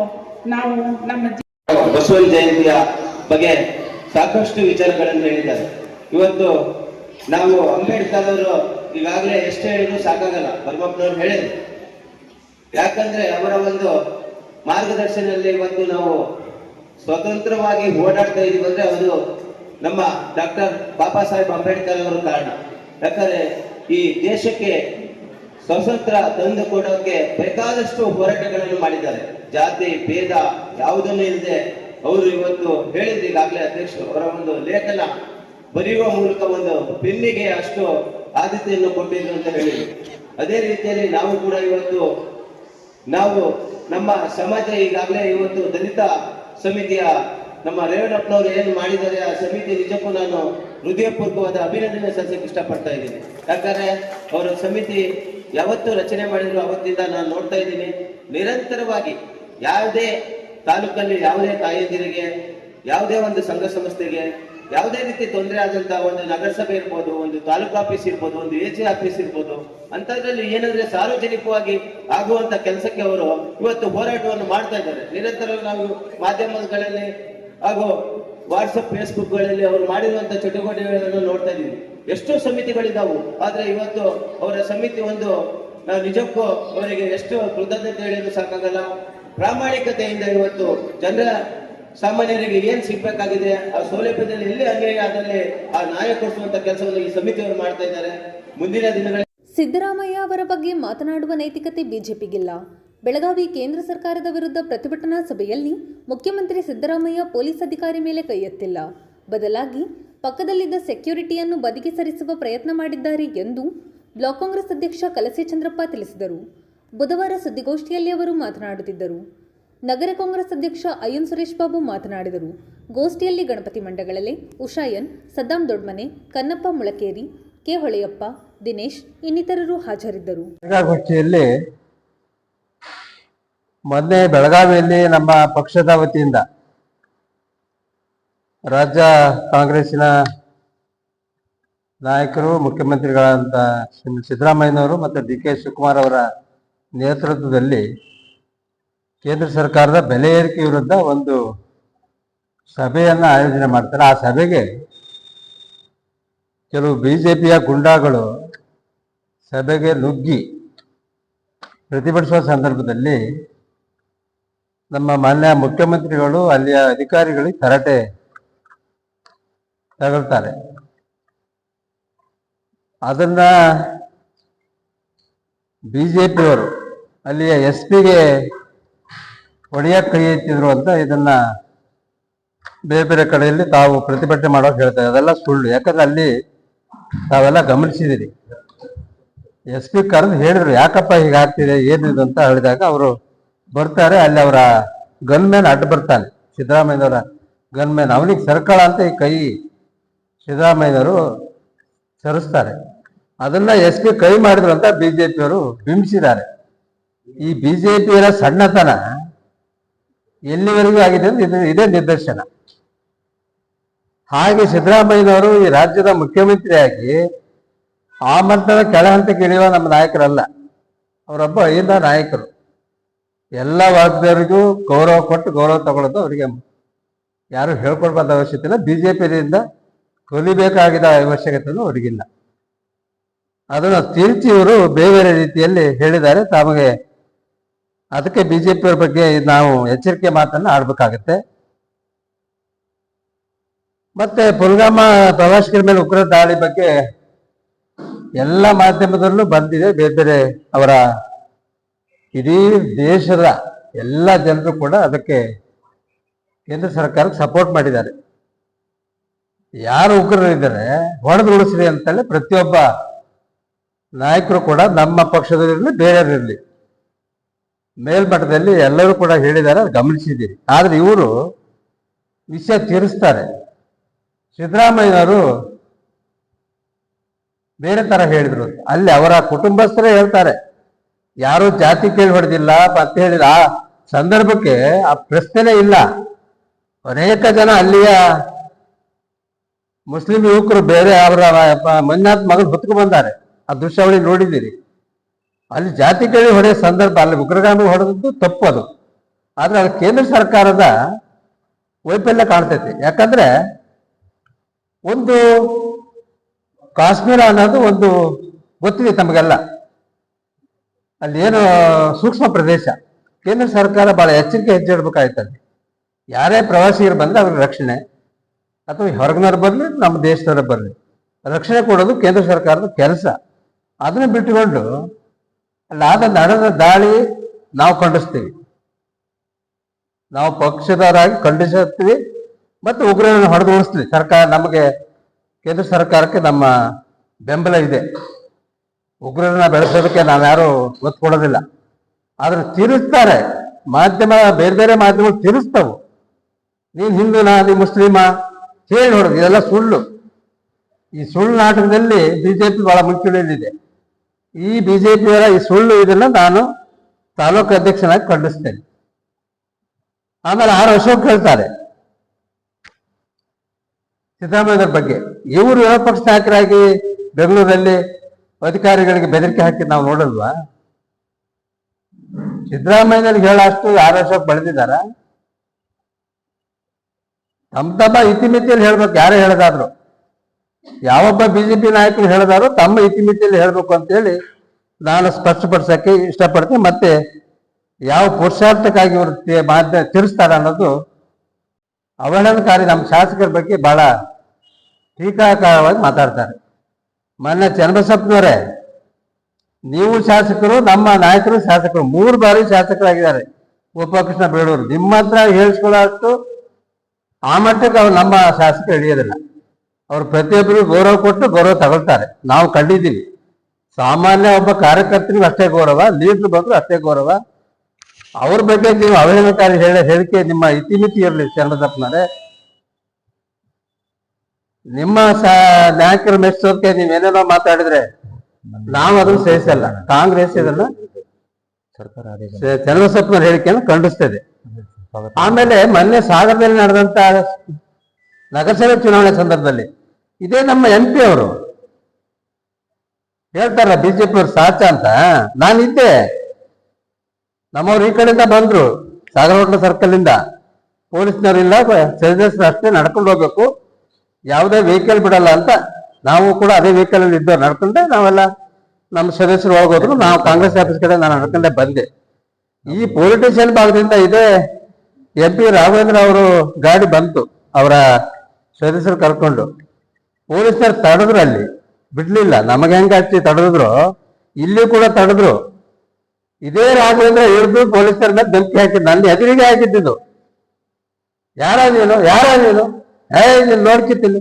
ನಾವು ನಮ್ಮ ಬಸವನ ಜಯಂತಿಯ ಬಗ್ಗೆ ಸಾಕಷ್ಟು ವಿಚಾರಗಳನ್ನು ಹೇಳಿದ್ದಾರೆ. ಇವತ್ತು ನಾವು ಅಂಬೇಡ್ಕರ್ ಅವರು ಈಗಾಗಲೇ ಎಷ್ಟು ಹೇಳಿದ್ರು ಸಾಕಾಗಲ್ಲ. ಪರಮಪ್ಪನವ್ರು ಹೇಳಿದ್ರು, ಯಾಕಂದ್ರೆ ಅವರ ಒಂದು ಮಾರ್ಗದರ್ಶನದಲ್ಲಿ ಇವತ್ತು ನಾವು ಸ್ವತಂತ್ರವಾಗಿ ಓಡಾಡ್ತಾ ಇದೀವಿ ಅಂದ್ರೆ ಅದು ನಮ್ಮ ಡಾಕ್ಟರ್ ಬಾಬಾ ಸಾಹೇಬ್ ಅಂಬೇಡ್ಕರ್ ಅವರು ಕಾರಣ. ಯಾಕಂದ್ರೆ ಈ ದೇಶಕ್ಕೆ ಸ್ವತಂತ್ರ ತಂದು ಕೊಡೋಕೆ ಬೇಕಾದಷ್ಟು ಹೋರಾಟಗಳನ್ನು ಮಾಡಿದ್ದಾರೆ. ಜಾತಿ ಭೇದ ಯಾವುದನ್ನು ಇಲ್ಲದೆ ಅವರು ಇವತ್ತು ಹೇಳಿದ್ರು, ಈಗಾಗಲೇ ಅಧ್ಯಕ್ಷರು ಅವರ ಒಂದು ಲೇಖನ ಬರೆಯುವ ಮೂಲಕ ಒಂದು ಪೆನ್ನಿಗೆ ಅಷ್ಟು ಆದ್ಯತೆಯನ್ನು ಕೊಟ್ಟಿದ್ರು ಅಂತ ಹೇಳಿದ್ರು. ಅದೇ ರೀತಿಯಲ್ಲಿ ನಾವು ಕೂಡ ಇವತ್ತು ನಮ್ಮ ಸಮಾಜ ಈಗಾಗಲೇ ಇವತ್ತು ದಲಿತ ಸಮಿತಿಯ ನಮ್ಮ ರೇವಣ್ಣಪ್ಪನವರು ಏನು ಮಾಡಿದ್ದಾರೆ ಆ ಸಮಿತಿ ನಿಜಕ್ಕೂ ನಾನು ಹೃದಯಪೂರ್ವಕವಾದ ಅಭಿನಂದನೆ ಸಲ್ಲಿಸಕ್ಕೆ ಇಷ್ಟಪಡ್ತಾ ಇದ್ದೀನಿ. ಯಾಕಂದ್ರೆ ಅವರ ಸಮಿತಿ ಯಾವತ್ತು ರಚನೆ ಮಾಡಿದ್ರು ಅವತ್ತಿಂದ ನಾನು ನೋಡ್ತಾ ಇದ್ದೀನಿ. ನಿರಂತರವಾಗಿ ಯಾವುದೇ ತಾಲೂಕಲ್ಲಿ ಯಾವುದೇ ತಾಯಂದಿರಿಗೆ, ಯಾವುದೇ ಒಂದು ಸಂಘ ಸಂಸ್ಥೆಗೆ ಯಾವುದೇ ರೀತಿ ತೊಂದರೆ ಆದಂತ ಒಂದು ನಗರಸಭೆ ಇರ್ಬೋದು, ಒಂದು ತಾಲೂಕು ಆಫೀಸ್ ಇರ್ಬೋದು, ಒಂದು ಎ ಜೆ ಆಫೀಸ್ ಇರ್ಬೋದು, ಅಂತದ್ರಲ್ಲಿ ಏನಂದ್ರೆ ಸಾರ್ವಜನಿಕವಾಗಿ ಆಗುವಂತ ಕೆಲಸಕ್ಕೆ ಅವರು ಇವತ್ತು ಹೋರಾಟವನ್ನು ಮಾಡ್ತಾ ಇದ್ದಾರೆ. ನಿರಂತರ ನಾವು ಮಾಧ್ಯಮಗಳಲ್ಲಿ ಹಾಗೂ ವಾಟ್ಸಪ್ ಫೇಸ್ಬುಕ್ಗಳಲ್ಲಿ ಅವರು ಮಾಡಿರುವಂತ ಚಟುವಟಿಕೆಗಳನ್ನು ನೋಡ್ತಾ ಇದ್ದೀವಿ. ಎಷ್ಟೋ ಸಮಿತಿಗಳಿದಾವು, ಆದ್ರೆ ಇವತ್ತು ಅವರ ಸಮಿತಿ ಒಂದು ನಿಜಕ್ಕೂ ಅವರಿಗೆ ಎಷ್ಟು ಕೃತಜ್ಞತೆ ಹೇಳಿದ್ರು ಸಾಕಾಗಲ್ಲ. ಪ್ರಾಮಾಣಿಕತೆಯಿಂದ ಇವತ್ತು ಜನರ ಸಾಮಾನ್ಯರಿಗೆ ಏನ್ ಸಿಗ್ಬೇಕಾಗಿದೆ ಆ ಸೌಲಭ್ಯದಲ್ಲಿ ಎಲ್ಲಿ ಅನ್ಯಾಯ ಆದಲ್ಲಿ ಆ ನ್ಯಾಯ ಕೊಡಿಸುವಂತ ಕೆಲಸವನ್ನು ಈ ಸಮಿತಿಯವರು ಮಾಡ್ತಾ ಇದ್ದಾರೆ. ಮುಂದಿನ ದಿನಗಳಲ್ಲಿ ಸಿದ್ದರಾಮಯ್ಯ ಅವರ ಬಗ್ಗೆ ಮಾತನಾಡುವ ನೈತಿಕತೆ ಬಿಜೆಪಿಗಿಲ್ಲ. ಬೆಳಗಾವಿ ಕೇಂದ್ರ ಸರ್ಕಾರದ ವಿರುದ್ಧ ಪ್ರತಿಭಟನಾ ಸಭೆಯಲ್ಲಿ ಮುಖ್ಯಮಂತ್ರಿ ಸಿದ್ದರಾಮಯ್ಯ ಪೊಲೀಸ್ ಅಧಿಕಾರಿ ಮೇಲೆ ಕೈ ಎತ್ತಿಲ್ಲ, ಬದಲಾಗಿ ಪಕ್ಕದಲ್ಲಿದ್ದ ಸೆಕ್ಯೂರಿಟಿಯನ್ನು ಬದಿಗೆ ಸರಿಸುವ ಪ್ರಯತ್ನ ಮಾಡಿದ್ದಾರೆ ಎಂದು ಬ್ಲಾಕ್ ಕಾಂಗ್ರೆಸ್ ಅಧ್ಯಕ್ಷ ಕಲಸೆ ಚಂದ್ರಪ್ಪ ತಿಳಿಸಿದರು. ಬುಧವಾರ ಸುದ್ದಿಗೋಷ್ಠಿಯಲ್ಲಿ ಅವರು ಮಾತನಾಡುತ್ತಿದ್ದರು. ನಗರ ಕಾಂಗ್ರೆಸ್ ಅಧ್ಯಕ್ಷ ಐಎನ್ ಸುರೇಶ್ ಬಾಬು ಮಾತನಾಡಿದರು. ಗೋಷ್ಠಿಯಲ್ಲಿ ಗಣಪತಿ ಮಂಡಗಳಲೆ, ಉಷಾಯನ್, ಸದ್ದಾಂ ದೊಡ್ಮನೆ, ಕನ್ನಪ್ಪ ಮುಳಕೇರಿ, ಕೆ ಹೊಳೆಯಪ್ಪ, ದಿನೇಶ್ ಇನ್ನಿತರರು ಹಾಜರಿದ್ದರು. ಗೋಷ್ಠಿಯಲ್ಲಿ ಮೊನ್ನೆ ಬೆಳಗಾವಿಯಲ್ಲಿ ನಮ್ಮ ಪಕ್ಷದ ವತಿಯಿಂದ ರಾಜ್ಯ ಕಾಂಗ್ರೆಸ್ಸಿನ ನಾಯಕರು, ಮುಖ್ಯಮಂತ್ರಿಗಳಾದಂಥ ಸಿದ್ದರಾಮಯ್ಯನವರು ಮತ್ತು ಡಿ ಕೆ ಶಿವಕುಮಾರ್ ಅವರ ನೇತೃತ್ವದಲ್ಲಿ ಕೇಂದ್ರ ಸರ್ಕಾರದ ಬೆಲೆ ಏರಿಕೆ ವಿರುದ್ಧ ಒಂದು ಸಭೆಯನ್ನು ಆಯೋಜನೆ ಮಾಡ್ತಾರೆ. ಆ ಸಭೆಗೆ ಕೆಲವು ಬಿಜೆಪಿಯ ಗುಂಡಾಗಳು ಸಭೆಗೆ ನುಗ್ಗಿ ಪ್ರತಿಭಟಿಸುವ ಸಂದರ್ಭದಲ್ಲಿ ನಮ್ಮ ಮಾನ್ಯ ಮುಖ್ಯಮಂತ್ರಿಗಳು ಅಲ್ಲಿಯ ಅಧಿಕಾರಿಗಳಿಗೆ ತರಾಟೆ ತಗೊಳ್ತಾರೆ. ಅದನ್ನ ಬಿಜೆಪಿಯವರು ಅಲ್ಲಿಯ ಎಸ್ ಪಿಗೆ ಹೊಡೆಯಕ್ಕೆ ಕೈ ಎತ್ತಿದ್ರು ಅಂತ ಇದನ್ನ ಬೇರೆ ಬೇರೆ ಕಡೆಯಲ್ಲಿ ತಾವು ಪ್ರತಿಭಟನೆ ಮಾಡೋಕೆ ಹೇಳ್ತಾರೆ. ಅದೆಲ್ಲ ಸುಳ್ಳು. ಯಾಕಂದ್ರೆ ಅಲ್ಲಿ ತಾವೆಲ್ಲ ಗಮನಿಸಿದಿರಿ, ಎಸ್ ಪಿ ಕರೆದು ಹೇಳಿದ್ರು ಯಾಕಪ್ಪ ಹೀಗಾಗ್ತಿದೆ ಏನಿದೆ ಅಂತ ಹೇಳಿದಾಗ ಅವರು ಬರ್ತಾರೆ. ಅಲ್ಲಿ ಅವರ ಗನ್ಮ್ಯಾನ್ ಅಡ್ಡ ಬರ್ತಾನೆ, ಸಿದ್ದರಾಮಯ್ಯನವರ ಗನ್ಮ್ಯಾನ್. ಅವನಿಗೆ ಸರ್ಕಳ ಅಂತ ಈ ಕೈ ಸಿದ್ದರಾಮಯ್ಯನವರು ಸರಿಸ್ತಾರೆ. ಅದನ್ನ ಎಸ್ ಪಿ ಕೈ ಮಾಡಿದ್ರು ಅಂತ ಬಿಜೆಪಿಯವರು ಬಿಂಬಿಸಿದ್ದಾರೆ. ಈ ಬಿಜೆಪಿಯವರ ಸಣ್ಣತನ ಎಲ್ಲಿವರೆಗೂ ಆಗಿದೆ ಅಂದ್ರೆ ಇದೇ ನಿದರ್ಶನ. ಹಾಗೆ ಸಿದ್ದರಾಮಯ್ಯನವರು ಈ ರಾಜ್ಯದ ಮುಖ್ಯಮಂತ್ರಿಯಾಗಿ ಆ ಮಟ್ಟದ ಕೆಳ ಹಂತಕ್ಕೆ ಇಳಿಯುವ ನಮ್ಮ ನಾಯಕರಲ್ಲ. ಅವರೊಬ್ಬ ಅಹಿಂದ ನಾಯಕರು. ಎಲ್ಲ ವರ್ಗದವರಿಗೂ ಗೌರವ ಕೊಟ್ಟು ಗೌರವ ತಗೊಳ್ಳೋದು ಅವರಿಗೆ ಯಾರು ಹೇಳ್ಕೊಡ್ಬಾರ್ದ ಅವಶ್ಯಕತೆ ಇಲ್ಲ. ಬಿಜೆಪಿಯಿಂದ ಕಲಿಬೇಕಾಗಿದ್ದ ಅವಶ್ಯಕತೆಯೂ ಅವರಿಗಿಲ್ಲ. ಅದನ್ನು ತಿರುಚಿ ಇವರು ಬೇರೆ ಬೇರೆ ರೀತಿಯಲ್ಲಿ ಹೇಳಿದ್ದಾರೆ. ತಮಗೆ ಅದಕ್ಕೆ ಬಿಜೆಪಿಯವರ ಬಗ್ಗೆ ನಾವು ಎಚ್ಚರಿಕೆ ಮಾತನ್ನು ಆಡ್ಬೇಕಾಗತ್ತೆ. ಮತ್ತೆ ಪುಲ್ವಾಮಾ ಪ್ರವಾಸಿಗರ ಮೇಲೆ ಉಗ್ರ ದಾಳಿ ಬಗ್ಗೆ ಎಲ್ಲ ಮಾಧ್ಯಮದಲ್ಲೂ ಬಂದಿದೆ. ಬೇರೆ ಬೇರೆ ಅವರ ಇಡೀ ದೇಶದ ಎಲ್ಲ ಜನರು ಕೂಡ ಅದಕ್ಕೆ ಕೇಂದ್ರ ಸರ್ಕಾರಕ್ಕೆ ಸಪೋರ್ಟ್ ಮಾಡಿದ್ದಾರೆ. ಯಾರು ಉಗ್ರರಿದ್ದಾರೆ ಹೊಡೆದು ಉಳಿಸ್ರಿ ಅಂತೇಳಿ ಪ್ರತಿಯೊಬ್ಬ ನಾಯಕರು ಕೂಡ ನಮ್ಮ ಪಕ್ಷದಲ್ಲಿರಲಿ ಬೇರೆಯವರಿರಲಿ ಮೇಲ್ಮಟ್ಟದಲ್ಲಿ ಎಲ್ಲರೂ ಕೂಡ ಹೇಳಿದ್ದಾರೆ, ಗಮನಿಸಿದ್ದೀರಿ. ಆದ್ರೆ ಇವರು ವಿಷಯ ತೀರಿಸ್ತಾರೆ. ಸಿದ್ದರಾಮಯ್ಯನವರು ಬೇರೆ ತರ ಹೇಳಿದ್ರು. ಅಲ್ಲಿ ಅವರ ಕುಟುಂಬಸ್ಥರೇ ಹೇಳ್ತಾರೆ, ಯಾರು ಜಾತಿ ಕೇಳಿ ಹೊಡೆದಿಲ್ಲ ಅಂತ ಹೇಳಿದ ಆ ಸಂದರ್ಭಕ್ಕೆ ಆ ಪ್ರಶ್ನೆನೇ ಇಲ್ಲ. ಅನೇಕ ಜನ ಅಲ್ಲಿಯ ಮುಸ್ಲಿಂ ಯುವಕರು ಬೇರೆ ಅವರ ಮಂಜುನಾಥ್ ಮಗನ್ ಹೊತ್ಕೊಂಡು ಬಂದಾರೆ. ಆ ದೃಶ್ಯಾವಳಿ ನೋಡಿದ್ದೀರಿ. ಅಲ್ಲಿ ಜಾತಿ ಕೇಳಿ ಹೊಡೆಯೋ ಸಂದರ್ಭ, ಅಲ್ಲಿ ಉಗ್ರಗಾಮಿ ಹೊಡೆದದ್ದು ತಪ್ಪು ಅದು. ಆದ್ರೆ ಅದು ಕೇಂದ್ರ ಸರ್ಕಾರದ ವೈಫಲ್ಯ ಕಾಣ್ತೈತಿ. ಯಾಕಂದ್ರೆ ಒಂದು ಕಾಶ್ಮೀರ ಅನ್ನೋದು ಒಂದು ಗೊತ್ತಿದೆ ತಮಗೆಲ್ಲ, ಅಲ್ಲಿ ಏನು ಸೂಕ್ಷ್ಮ ಪ್ರದೇಶ. ಕೇಂದ್ರ ಸರ್ಕಾರ ಬಹಳ ಎಚ್ಚರಿಕೆ ಹೆಜ್ಜೆ ಇಡ್ಬೇಕಾಯ್ತದೆ. ಯಾರೇ ಪ್ರವಾಸಿಗರು ಬಂದ್ರೆ ಅವ್ರಿಗೆ ರಕ್ಷಣೆ, ಅಥವಾ ಹೊರಗಿನವ್ರು ಬರಲಿ ನಮ್ಮ ದೇಶದವ್ರು ಬರಲಿ, ರಕ್ಷಣೆ ಕೊಡೋದು ಕೇಂದ್ರ ಸರ್ಕಾರದ ಕೆಲಸ. ಅದನ್ನ ಬಿಟ್ಟುಕೊಂಡು ಅಲ್ಲಾದ ನಡೆದ ದಾಳಿ ನಾವು ಖಂಡಿಸ್ತೀವಿ, ನಾವು ಪಕ್ಷದವರಾಗಿ ಖಂಡಿಸುತ್ತೀವಿ ಮತ್ತು ಉಗ್ರರನ್ನು ಹೊಡೆದು ಉಳಿಸ್ತೀವಿ. ಸರ್ಕಾರ ನಮಗೆ, ಕೇಂದ್ರ ಸರ್ಕಾರಕ್ಕೆ ನಮ್ಮ ಬೆಂಬಲ ಇದೆ. ಉಗ್ರರನ್ನ ಬೆಳೆಸೋದಕ್ಕೆ ನಾವ್ಯಾರು ಒತ್ತು ಕೊಡೋದಿಲ್ಲ. ಆದ್ರೆ ತಿರುಸ್ತಾರೆ ಮಾಧ್ಯಮ, ಬೇರೆ ಬೇರೆ ಮಾಧ್ಯಮಗಳು ತಿರುಸ್ತವು. ನೀನ್ ಹಿಂದೂನಾ, ನೀ ಮುಸ್ಲಿಮ ಹೇಳಿ ಹೊಡೆದು, ಇದೆಲ್ಲ ಸುಳ್ಳು. ಈ ಸುಳ್ಳು ನಾಟಕದಲ್ಲಿ ಬಿಜೆಪಿ ಬಹಳ ಮುಂಚೂಣಿಯಲ್ಲಿದೆ. ಈ ಬಿಜೆಪಿಯವರ ಈ ಸುಳ್ಳು ಇದನ್ನ ನಾನು ತಾಲೂಕು ಅಧ್ಯಕ್ಷನಾಗಿ ಖಂಡಿಸ್ತೇನೆ. ಆಮೇಲೆ ಆರ್ ಅಶೋಕ್ ಹೇಳ್ತಾರೆ ಸಿದ್ದರಾಮಯ್ಯರ ಬಗ್ಗೆ. ಇವರು ವಿರೋಧ ಪಕ್ಷ ನಾಯಕರಾಗಿ ಬೆಂಗಳೂರಲ್ಲಿ ಅಧಿಕಾರಿಗಳಿಗೆ ಬೆದರಿಕೆ ಹಾಕಿ ನಾವು ನೋಡಲ್ವಾ? ಸಿದ್ದರಾಮಯ್ಯನಿಗೆ ಹೇಳಷ್ಟು ಆರ್ ಅಶೋಕ್ ಬೆಳೆದಿದ್ದಾರ? ತಮ್ಮ ಇತಿಮಿತಿಯಲ್ಲಿ ಹೇಳ್ಬೇಕು. ಯಾರೇ ಹೇಳದಾದ್ರು, ಯಾವೊಬ್ಬ ಬಿಜೆಪಿ ನಾಯಕರು ಹೇಳದಾರೋ ತಮ್ಮ ಇತಿಮಿತಿಯಲ್ಲಿ ಹೇಳ್ಬೇಕು ಅಂತೇಳಿ ನಾನು ಸ್ಪಷ್ಟಪಡಿಸಕ್ಕೆ ಇಷ್ಟಪಡ್ತೀನಿ. ಮತ್ತೆ ಯಾವ ಪುರುಷಾರ್ಥಕ್ಕಾಗಿ ಇವರು ತಿರುಸ್ತಾರ ಅನ್ನೋದು ಅವಹೇಳನಕಾರಿ. ನಮ್ಮ ಶಾಸಕರ ಬಗ್ಗೆ ಬಹಳ ಟೀಕಾಕಾರವಾಗಿ ಮಾತಾಡ್ತಾರೆ. ಮೊನ್ನೆ ಚನ್ನಬಸಪ್ಪನವರೇ, ನೀವು ಶಾಸಕರು, ನಮ್ಮ ನಾಯಕರು ಶಾಸಕರು, 3 ಬಾರಿ ಶಾಸಕರಾಗಿದ್ದಾರೆ. ಗೋಪಾಲಕೃಷ್ಣ ಬೇಳೂರು ನಿಮ್ಮ ಹತ್ರ ಹೇಳಿಸ್ಕೊಳ್ಳೋಷ್ಟು ಆ ಮಟ್ಟಕ್ಕೆ ಅವ್ರು ನಮ್ಮ ಶಾಸಕರು ಹಿಡಿಯೋದಿಲ್ಲ. ಅವ್ರು ಪ್ರತಿಯೊಬ್ಬರಿಗೂ ಗೌರವ ಕೊಟ್ಟು ಗೌರವ ತಗೊಳ್ತಾರೆ. ನಾವು ಕಂಡಿದ್ದೀವಿ. ಸಾಮಾನ್ಯ ಒಬ್ಬ ಕಾರ್ಯಕರ್ತರಿಗೂ ಅಷ್ಟೇ ಗೌರವ, ಲೀಡರ್ ಬಂದ್ರು ಅಷ್ಟೇ ಗೌರವ. ಅವ್ರ ಬಗ್ಗೆ ನೀವು ಅವಹೇಳನಕಾರಿ ಹೇಳಿಕೆ ನಿಮ್ಮ ಇತಿಮಿತಿ ಇರಲಿ. ಚನ್ನಬಸಪ್ಪನವರೇ, ನಿಮ್ಮ ನಾಯಕರು ಮೆಚ್ಚೋಕೆ ನೀವೇನೇನೋ ಮಾತಾಡಿದ್ರೆ ನಾವು ಅದನ್ನು ಸಹಿಸಲ್ಲ. ಕಾಂಗ್ರೆಸ್ ಇದನ್ನ ಚನ್ನಬಸಪ್ಪನವ್ರ ಹೇಳಿಕೆಯನ್ನು ಖಂಡಿಸ್ತದೆ. ಆಮೇಲೆ ಮೊನ್ನೆ ಸಾಗರದಲ್ಲಿ ನಡೆದಂತ ನಗರಸಭೆ ಚುನಾವಣೆ ಸಂದರ್ಭದಲ್ಲಿ ಇದೇ ನಮ್ಮ MP ಅವರು ಹೇಳ್ತಾರ ಬಿಜೆಪಿ ಅವ್ರು ಸಾಚ ಅಂತ. ನಾನಿದ್ದೆ, ನಮ್ಮವ್ರು ಈ ಕಡೆಯಿಂದ ಬಂದ್ರು ಸಾಗರ ಹೋಟ್ಲ ಸರ್ಕಲ್ ಇಂದ. ಪೊಲೀಸ್ನವರಿಲ್ಲ, ಸದಸ್ಯರು ಅಷ್ಟೇ ನಡ್ಕೊಂಡು ಹೋಗ್ಬೇಕು, ಯಾವುದೇ ವೆಹಿಕಲ್ ಬಿಡಲ್ಲ ಅಂತ. ನಾವು ಕೂಡ ಅದೇ ವೆಹಿಕಲ್ ಅಲ್ಲಿ ಇದ್ದವ್ರು ನಡ್ಕೊಂಡೆ. ನಾವೆಲ್ಲ ನಮ್ಮ ಸದಸ್ಯರು ಹೋಗೋದ್ರು. ನಾವು ಕಾಂಗ್ರೆಸ್ ಆಫೀಸ್ ಕಡೆ ನಾನು ನಡ್ಕೊಂಡೆ ಬಂದೆ. ಈ ಪೊಲಿಟಿಷಿಯನ್ ಭಾಗದಿಂದ ಇದೇ MP ರಾಘವೇಂದ್ರ ಅವರು ಗಾಡಿ ಬಂತು, ಅವರ ಸದಸ್ಯರು ಕರ್ಕೊಂಡು. ಪೊಲೀಸರು ತಡೆದ್ರು, ಅಲ್ಲಿ ಬಿಡ್ಲಿಲ್ಲ. ನಮಗೆ ಹೆಂಗ ಹಚ್ಚಿ ತಡೆದ್ರು, ಇಲ್ಲಿ ಕೂಡ ತಡೆದ್ರು. ಇದೇ ರಾಘವೇಂದ್ರ ಹಿಡಿದು ಪೊಲೀಸರ ಮೇಲೆ ಧಮಕಿ ಹಾಕಿದ್ದು, ನನ್ನ ಎದುರಿಗೆ ಹಾಕಿದ್ದು. ಯಾರ ನೀನು ನೀನು ನೋಡ್ಕಿತ್ತಿಲ್ಲ,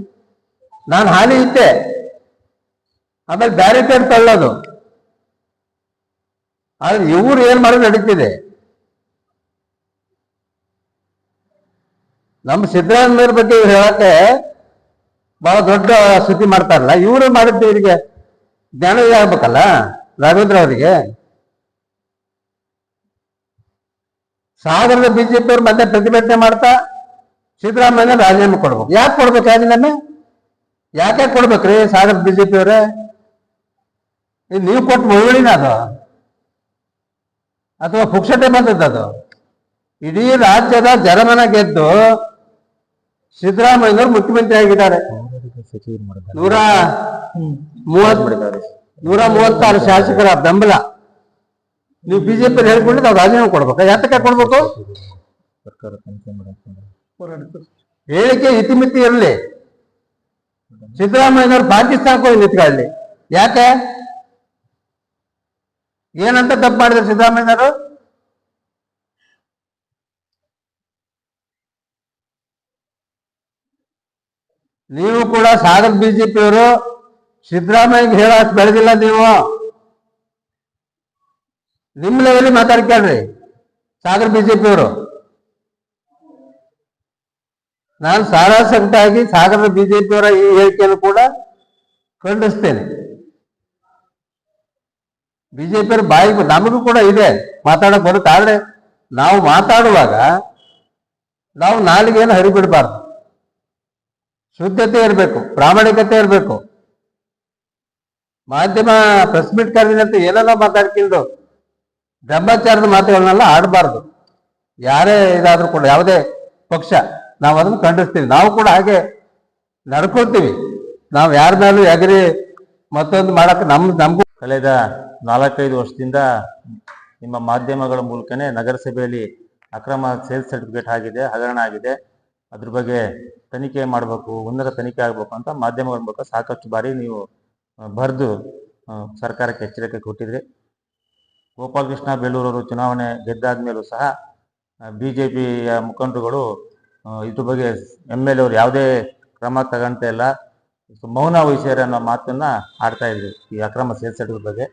ನಾನು ಹಾಲಿ ಇದ್ದೆ. ಆಮೇಲೆ ಬ್ಯಾರಿಕೇಡ್ ತಳ್ಳೋದು. ಆದ್ರೆ ಇವ್ರು ಏನ್ ಮಾಡೋದು ನಡೀತಿದೆ. ನಮ್ಮ ಸಿದ್ದರಾಮಯ್ಯರ ಬಗ್ಗೆ ಇವ್ರು ಹೇಳಕ್ಕೆ ಬಹಳ ದೊಡ್ಡ ಸುದ್ದಿ ಮಾಡ್ತಾರಲ್ಲ. ಇವರು ಮಾಡಿದ್ದು ಇವರಿಗೆ ಜ್ಞಾನವೇ ಆಗ್ಬೇಕಲ್ಲ ರಾಘವೇಂದ್ರ ಅವರಿಗೆ. ಸಾಗರದ ಬಿಜೆಪಿ ಅವ್ರು ಮತ್ತೆ ಪ್ರತಿಭಟನೆ ಮಾಡ್ತಾ ಸಿದ್ದರಾಮಯ್ಯ ರಾಜೀನಾಮೆ ಕೊಡ್ಬೇಕು. ಯಾಕೆ ಕೊಡ್ಬೇಕು ರಾಜೀನಾಮೆ? ಯಾಕೆ ಕೊಡ್ಬೇಕ್ರಿ ಸಾಗರದ ಬಿಜೆಪಿ ಅವರೇ? ನೀವು ಕೊಟ್ಟು ಮುಳುವಳಿನ ಅದು, ಅಥವಾ ಪುಕ್ಷಟೆ ಬಂದದ್ದು ಅದು? ಇಡೀ ರಾಜ್ಯದ ಜನಮನ ಗೆದ್ದು ಸಿದ್ದರಾಮಯ್ಯನವರು ಮುಖ್ಯಮಂತ್ರಿ ಆಗಿದ್ದಾರೆ. 136 ಶಾಸಕರ ಬೆಂಬಲ. ನೀವು ಬಿಜೆಪಿ ಹೇಳ್ಕೊಂಡು ನಾವು ರಾಜೀನಾಮೆ ಕೊಡ್ಬೇಕಾ? ಯಾತಕ್ಕೆ ಕೊಡ್ಬೇಕು? ಹೇಳಿಕೆ ಇತಿಮಿತಿ ಇರಲಿ. ಸಿದ್ದರಾಮಯ್ಯನವ್ರು ಪಾಕಿಸ್ತಾನಕ್ಕೆ ಹೋಗಿ ನಿಂತ್ಕೊಳ್ಳಿ. ಯಾಕೆ? ಏನಂತ ತಪ್ಪು ಮಾಡಿದ್ರು ಸಿದ್ದರಾಮಯ್ಯನವರು? ನೀವು ಕೂಡ ಸಾಗರ ಬಿಜೆಪಿಯವರು ಸಿದ್ದರಾಮಯ್ಯ ಹೇಳೋಷ್ಟು ಬೆಳೆದಿಲ್ಲ. ನೀವು ನಿಮ್ಮ ಲೆವೆಲ್ ಮಾತಾಡ್ಕೊಳ್ರಿ ಸಾಗರ ಬಿಜೆಪಿಯವರು. ನಾನು ಸಾರಾಸಗಟಾಗಿ ಸಾಗರದ ಬಿಜೆಪಿಯವರ ಈ ಹೇಳಿಕೆಯನ್ನು ಕೂಡ ಖಂಡಿಸ್ತೇನೆ. ಬಿಜೆಪಿಯವರು ಬಾಯಿಗೆ ನಮಗೂ ಕೂಡ ಇದೆ ಮಾತಾಡಕ್ ಬರುತ್ತೆ. ಆದ್ರೆ ನಾವು ಮಾತಾಡುವಾಗ ನಾವು ನಾಲಿಗೆಯನ್ನು ಹರಿಬಿಡಬಾರ್ದು. ಶುದ್ಧತೆ ಇರಬೇಕು, ಪ್ರಾಮಾಣಿಕತೆ ಇರಬೇಕು. ಮಾಧ್ಯಮ ಪ್ರೆಸ್ ಮೀಟ್ ಕರೆದಿನಂತ ಏನೆಲ್ಲ ಮಾತಾಡ್ಕೊಂಡು ಬ್ರಹ್ಮಚಾರದ ಮಾತುಗಳನ್ನೆಲ್ಲ ಆಡಬಾರ್ದು. ಯಾರೇ ಇದಾದ್ರೂ ಕೂಡ, ಯಾವುದೇ ಪಕ್ಷ, ನಾವು ಅದನ್ನು ಖಂಡಿಸ್ತೀವಿ. ನಾವು ಕೂಡ ಹಾಗೆ ನಡ್ಕೊಳ್ತೀವಿ. ನಾವು ಯಾರ ಮೇಲೂ ಎಗರಿ ಮತ್ತೊಂದು ಮಾಡಕ್ಕೆ ನಮಗೂ ಕಳೆದ 4-5 ವರ್ಷದಿಂದ ನಿಮ್ಮ ಮಾಧ್ಯಮಗಳ ಮೂಲಕನೇ ನಗರಸಭೆಯಲ್ಲಿ ಅಕ್ರಮ ಸೇಲ್ಸ್ ಸರ್ಟಿಫಿಕೇಟ್ ಆಗಿದೆ, ಹಗರಣ ಆಗಿದೆ. ಅದ್ರ ಬಗ್ಗೆ ತನಿಖೆ ಮಾಡಬೇಕು, ಉನ್ನತ ತನಿಖೆ ಆಗಬೇಕು ಅಂತ ಮಾಧ್ಯಮಗಳ ಮೂಲಕ ಸಾಕಷ್ಟು ಬಾರಿ ನೀವು ಬರೆದು ಸರ್ಕಾರಕ್ಕೆ ಎಚ್ಚರಿಕೆ ಕೊಟ್ಟಿದ್ರಿ. ಗೋಪಾಲಕೃಷ್ಣ ಬೇಳೂರವರು ಚುನಾವಣೆ ಗೆದ್ದಾದ್ಮೇಲೂ ಸಹ BJPಯ ಮುಖಂಡರುಗಳು ಇದ್ರ ಬಗ್ಗೆ MLA ಅವರು ಯಾವುದೇ ಕ್ರಮ ತಗೊಂತ ಇಲ್ಲ, ಮೌನ ವಹಿಸ್ಯಾರ ಅನ್ನೋ ಮಾತನ್ನ ಆಡ್ತಾ ಇದ್ರಿ ಈ ಅಕ್ರಮ ಸೇಲ್ಸ್ ಸರ್ಟಿಫಿಕೇಟ್ ಬಗ್ಗೆ.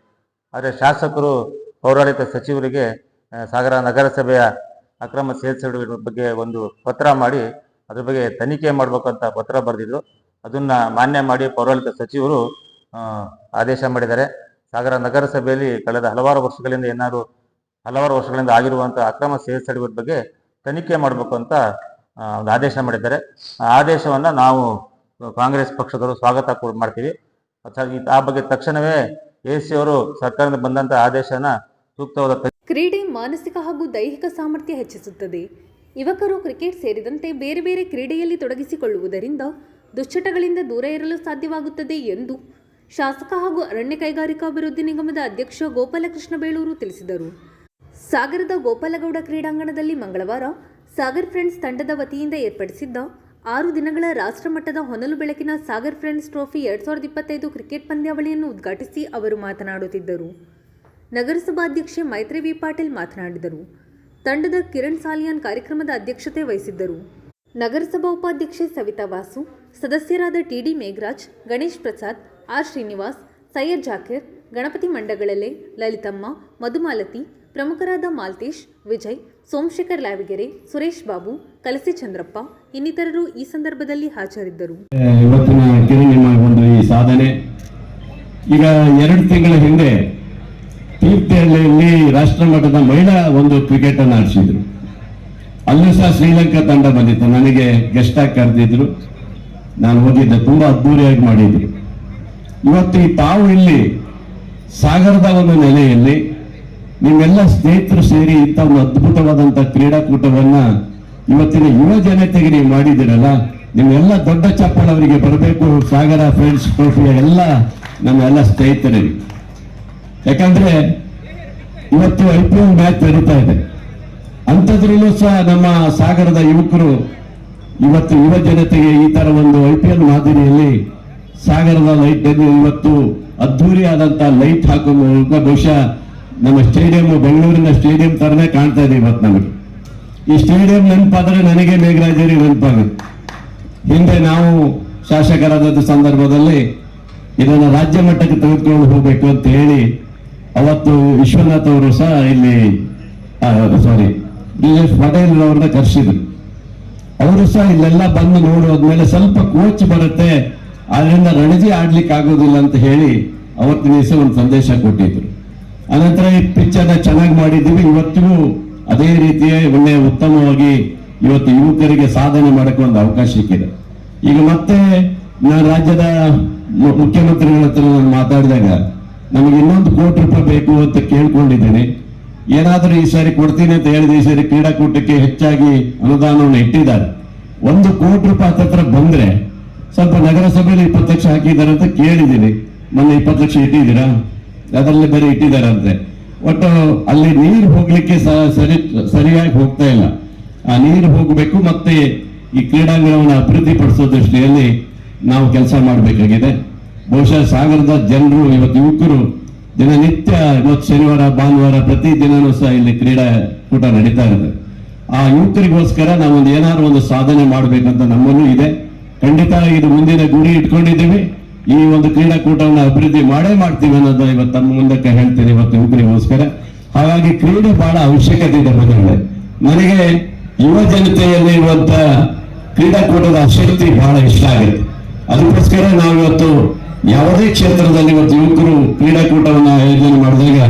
ಆದರೆ ಶಾಸಕರು ಪೌರಾಡಳಿತ ಸಚಿವರಿಗೆ ಸಾಗರ ನಗರಸಭೆಯ ಅಕ್ರಮ ಸೇಲ್ಸ್ ಸರ್ಟಿಫಿಕೇಟ್ ಬಗ್ಗೆ ಒಂದು ಪತ್ರ ಮಾಡಿ ಅದ್ರ ಬಗ್ಗೆ ತನಿಖೆ ಮಾಡ್ಬೇಕಂತ ಪತ್ರ ಬರೆದಿದ್ರು. ಅದನ್ನ ಮಾನ್ಯ ಮಾಡಿ ಪೌರಾಡಳಿತ ಸಚಿವರು ಆದೇಶ ಮಾಡಿದ್ದಾರೆ. ಸಾಗರ ನಗರಸಭೆಯಲ್ಲಿ ಕಳೆದ ಹಲವಾರು ವರ್ಷಗಳಿಂದ ಆಗಿರುವಂತಹ ಅಕ್ರಮ ಸೇಲ್ಸ್ ಸರ್ಟಿಫಿಕೇಟ್ ಬಗ್ಗೆ ತನಿಖೆ ಮಾಡಬೇಕು ಅಂತ ಒಂದು ಆದೇಶ ಮಾಡಿದ್ದಾರೆ. ಆ ಆದೇಶವನ್ನ ನಾವು ಕಾಂಗ್ರೆಸ್ ಪಕ್ಷದವರು ಸ್ವಾಗತ ಮಾಡ್ತೀವಿ. ಆ ಬಗ್ಗೆ ತಕ್ಷಣವೇ AC ಅವರು ಸರ್ಕಾರದಿಂದ ಬಂದಂತ ಆದೇಶನ ಸೂಕ್ತವಾದ ಕ್ರೀಡೆ ಮಾನಸಿಕ ಹಾಗೂ ದೈಹಿಕ ಸಾಮರ್ಥ್ಯ ಹೆಚ್ಚಿಸುತ್ತದೆ. ಯುವಕರು ಕ್ರಿಕೆಟ್ ಸೇರಿದಂತೆ ಬೇರೆ ಬೇರೆ ಕ್ರೀಡೆಯಲ್ಲಿ ತೊಡಗಿಸಿಕೊಳ್ಳುವುದರಿಂದ ದುಶ್ಚಟಗಳಿಂದ ದೂರ ಇರಲು ಸಾಧ್ಯವಾಗುತ್ತದೆ ಎಂದು ಶಾಸಕ ಹಾಗೂ ಅರಣ್ಯ ಕೈಗಾರಿಕಾಭಿವೃದ್ಧಿ ನಿಗಮದ ಅಧ್ಯಕ್ಷ ಗೋಪಾಲಕೃಷ್ಣ ಬೇಳೂರು ತಿಳಿಸಿದರು. ಸಾಗರದ ಗೋಪಾಲಗೌಡ ಕ್ರೀಡಾಂಗಣದಲ್ಲಿ ಮಂಗಳವಾರ ಸಾಗರ್ ಫ್ರೆಂಡ್ಸ್ ತಂಡದ ವತಿಯಿಂದ ಏರ್ಪಡಿಸಿದ್ದ 6 ದಿನಗಳ ರಾಷ್ಟ್ರಮಟ್ಟದ ಹೊನಲು ಬೆಳಕಿನ ಸಾಗರ್ ಫ್ರೆಂಡ್ಸ್ ಟ್ರೋಫಿ 2025 ಕ್ರಿಕೆಟ್ ಪಂದ್ಯಾವಳಿಯನ್ನು ಉದ್ಘಾಟಿಸಿ ಅವರು ಮಾತನಾಡುತ್ತಿದ್ದರು. ನಗರಸಭಾಧ್ಯಕ್ಷೆ ಮೈತ್ರಿ ವಿ ಪಾಟೀಲ್ ಮಾತನಾಡಿದರು. ತಂಡದ ಕಿರಣ್ ಸಾಲಿಯಾನ್ ಕಾರ್ಯಕ್ರಮದ ಅಧ್ಯಕ್ಷತೆ ವಹಿಸಿದ್ದರು. ನಗರಸಭಾ ಉಪಾಧ್ಯಕ್ಷೆ ಸವಿತಾ ವಾಸು, ಸದಸ್ಯರಾದ TD ಮೇಘರಾಜ್, ಗಣೇಶ್ ಪ್ರಸಾದ್, R ಶ್ರೀನಿವಾಸ್, ಸೈಯದ್ ಜಾಕೀರ್, ಗಣಪತಿ ಮಂಡಗಳಲೆ, ಲಲಿತಮ್ಮ, ಮಧುಮಾಲತಿ, ಪ್ರಮುಖರಾದ ಮಾಲ್ತೇಶ್, ವಿಜಯ್, ಸೋಮಶೇಖರ್ ಲಾವಿಗೆರೆ, ಸುರೇಶ್ ಬಾಬು, ಕಲಸಿ ಚಂದ್ರಪ್ಪ ಇನ್ನಿತರರು ಈ ಸಂದರ್ಭದಲ್ಲಿ ಹಾಜರಿದ್ದರು. ಇವತ್ತಿನ ಕಿರಣ್ ಒಂದು ಈ ಸಾಧನೆ ಈಗ 2 ತಿಂಗಳ ಹಿಂದೆ ತೀರ್ಥಹಳ್ಳಿಯಲ್ಲಿ ರಾಷ್ಟ್ರಮಟ್ಟದ ಮಹಿಳಾ ಒಂದು ಕ್ರಿಕೆಟ್ ಅನ್ನು ಆಡಿಸಿದ್ರು. ಅಲ್ಲೂ ಸಹ ಶ್ರೀಲಂಕಾ ತಂಡ ಬಂದಿತ್ತು. ನನಗೆ ಗೆಸ್ಟ್ ಆಗಿ ಕರೆದಿದ್ರು, ನಾನು ಹೋಗಿದ್ದೆ. ತುಂಬಾ ಅದ್ದೂರಿಯಾಗಿ ಮಾಡಿದ್ರು. ಇವತ್ತು ತಾವು ಇಲ್ಲಿ ಸಾಗರದ ಒಂದು ನೆಲೆಯಲ್ಲಿ ನೀವೆಲ್ಲ ಸ್ನೇಹಿತರು ಸೇರಿ ಇಂಥ ಒಂದು ಅದ್ಭುತವಾದಂತಹ ಕ್ರೀಡಾಕೂಟವನ್ನ ಇವತ್ತಿನ ಯುವ ಜನತೆಗೆ ನೀವು ಮಾಡಿದಿರಲ್ಲ, ನಿಮ್ಮೆಲ್ಲ ದೊಡ್ಡ ಚಪ್ಪಾಳೆ ಅವರಿಗೆ ಬರಬೇಕು. ಸಾಗರ ಫ್ರೆಂಡ್ಸ್ ಟ್ರೋಫಿಯ ಎಲ್ಲ ನಮ್ಮೆಲ್ಲ ಸ್ನೇಹಿತರಿಗೆ, ಯಾಕಂದ್ರೆ ಇವತ್ತು IPL ಮ್ಯಾಚ್ ನಡೀತಾ ಇದೆ. ಅಂಥದ್ರಲ್ಲೂ ಸಹ ನಮ್ಮ ಸಾಗರದ ಯುವಕರು ಇವತ್ತು ಯುವ ಜನತೆಗೆ ಈ ತರ ಒಂದು IPL ಮಾದರಿಯಲ್ಲಿ ಸಾಗರದ ಲೈಟ್ ಇವತ್ತು ಅದ್ಧೂರಿ ಆದಂತಹ ಲೈಟ್ ಹಾಕುವ ಮೂಲಕ ಬಹುಶಃ ನಮ್ಮ ಸ್ಟೇಡಿಯಂ ಬೆಂಗಳೂರಿನ ಸ್ಟೇಡಿಯಂ ತರನೇ ಕಾಣ್ತಾ ಇದೆ. ಇವತ್ತು ನಮಗೆ ಈ ಸ್ಟೇಡಿಯಂ ನೆನಪಾದ್ರೆ ನನಗೆ ಮೇಘರಾಜರಿ ನೆನಪಾಗುತ್ತೆ. ಹಿಂದೆ ನಾವು ಶಾಸಕರಾದ ಸಂದರ್ಭದಲ್ಲಿ ಇದನ್ನ ರಾಜ್ಯ ಮಟ್ಟಕ್ಕೆ ತೆಗೆದುಕೊಂಡು ಹೋಗ್ಬೇಕು ಅಂತ ಹೇಳಿ ಅವತ್ತು ವಿಶ್ವನಾಥ್ ಅವರು ಸಹ ಇಲ್ಲಿ BF ಪಟೇಲ್ ಅವ್ರನ್ನ ಕರೆಸಿದ್ರು. ಅವರು ಸಹ ಇಲ್ಲೆಲ್ಲ ಬಂದು ನೋಡೋದ್ಮೇಲೆ ಸ್ವಲ್ಪ ಕೋಚ್ ಬರುತ್ತೆ, ಆದ್ರಿಂದ ರಣಜಿ ಆಡ್ಲಿಕ್ಕೆ ಆಗೋದಿಲ್ಲ ಅಂತ ಹೇಳಿ ಅವತ್ತಿನ ದಿವಸ ಒಂದು ಸಂದೇಶ ಕೊಟ್ಟಿದ್ರು. ಅನಂತರ ಈ ಪಿಚ್ ಅನ್ನ ಚೆನ್ನಾಗಿ ಮಾಡಿದ್ದೀವಿ. ಇವತ್ತಿಗೂ ಅದೇ ರೀತಿಯ ಒಳ್ಳೆ ಉತ್ತಮವಾಗಿ ಇವತ್ತು ಯುವಕರಿಗೆ ಸಾಧನೆ ಮಾಡಕ್ಕೆ ಒಂದು ಅವಕಾಶ ಸಿಕ್ಕಿದೆ. ಈಗ ಮತ್ತೆ ನಾನು ರಾಜ್ಯದ ಮುಖ್ಯಮಂತ್ರಿಗಳ ಹತ್ರ ನಾನು ಮಾತಾಡಿದಾಗ ನಮಗೆ ಇನ್ನೊಂದು ₹1 ಕೋಟಿ ಬೇಕು ಅಂತ ಕೇಳ್ಕೊಂಡಿದ್ದೀನಿ. ಏನಾದರೂ ಈ ಸಾರಿ ಕೊಡ್ತೀನಿ ಅಂತ ಹೇಳಿದ್ರೆ ಈ ಸಾರಿ ಕ್ರೀಡಾಕೂಟಕ್ಕೆ ಹೆಚ್ಚಾಗಿ ಅನುದಾನವನ್ನು ಇಟ್ಟಿದ್ದಾರೆ. ₹1 ಕೋಟಿ ಹತ್ರ ಬಂದ್ರೆ ಸ್ವಲ್ಪ ನಗರಸಭೆಯಲ್ಲಿ 20 ಲಕ್ಷ ಹಾಕಿದ್ದಾರೆ ಅಂತ ಕೇಳಿದ್ದೀನಿ. ಮೊನ್ನೆ 20 ಲಕ್ಷ ಇಟ್ಟಿದ್ದೀರಾ? ಅದರಲ್ಲಿ ಬೇರೆ ಇಟ್ಟಿದ್ದಾರಂತೆ. ಒಟ್ಟು ಅಲ್ಲಿ ನೀರು ಹೋಗ್ಲಿಕ್ಕೆ ಸರಿಯಾಗಿ ಹೋಗ್ತಾ ಇಲ್ಲ. ಆ ನೀರು ಹೋಗಬೇಕು, ಮತ್ತೆ ಈ ಕ್ರೀಡಾಂಗಣವನ್ನು ಅಭಿವೃದ್ಧಿ ಪಡಿಸೋ ದೃಷ್ಟಿಯಲ್ಲಿ ನಾವು ಕೆಲಸ ಮಾಡಬೇಕಾಗಿದೆ. ಬಹುಶಃ ಸಾಗರದ ಜನರು ಇವತ್ತು ಯುವಕರು ದಿನನಿತ್ಯ ಇವತ್ತು ಶನಿವಾರ ಭಾನುವಾರ ಪ್ರತಿ ದಿನನೂ ಸಹ ಇಲ್ಲಿ ಕ್ರೀಡಾಕೂಟ ನಡೀತಾ ಇರುತ್ತೆ. ಆ ಯುವಕರಿಗೋಸ್ಕರ ನಾವೊಂದು ಏನಾದ್ರು ಒಂದು ಸಾಧನೆ ಮಾಡಬೇಕಂತ ನಮ್ಮಲ್ಲೂ ಇದೆ. ಖಂಡಿತ ಇದು ಮುಂದಿನ ಗುರಿ ಇಟ್ಕೊಂಡಿದ್ದೀವಿ. ಈ ಒಂದು ಕ್ರೀಡಾಕೂಟವನ್ನು ಅಭಿವೃದ್ಧಿ ಮಾಡೇ ಮಾಡ್ತೀವಿ ಅನ್ನೋದು ಇವತ್ತು ತಮ್ಮ ಮುಂದಕ್ಕೆ ಹೇಳ್ತೀನಿ ಇವತ್ತು ಯುವಕರಿಗೋಸ್ಕರ. ಹಾಗಾಗಿ ಕ್ರೀಡೆ ಬಹಳ ಅವಶ್ಯಕತೆ ಇದೆ ಬಂಧುಗಳೇ. ನನಗೆ ಯುವ ಜನತೆಯಲ್ಲಿ ಇರುವಂತ ಕ್ರೀಡಾಕೂಟದ ಆಸಕ್ತಿ ಬಹಳ ಇಷ್ಟ ಆಗುತ್ತೆ. ಅದಕ್ಕೋಸ್ಕರ ನಾವು ಇವತ್ತು ಯಾವುದೇ ಕ್ಷೇತ್ರದಲ್ಲಿ ಇವತ್ತು ಯುವಕರು ಕ್ರೀಡಾಕೂಟವನ್ನು ಆಯೋಜನೆ ಮಾಡಿದಾಗ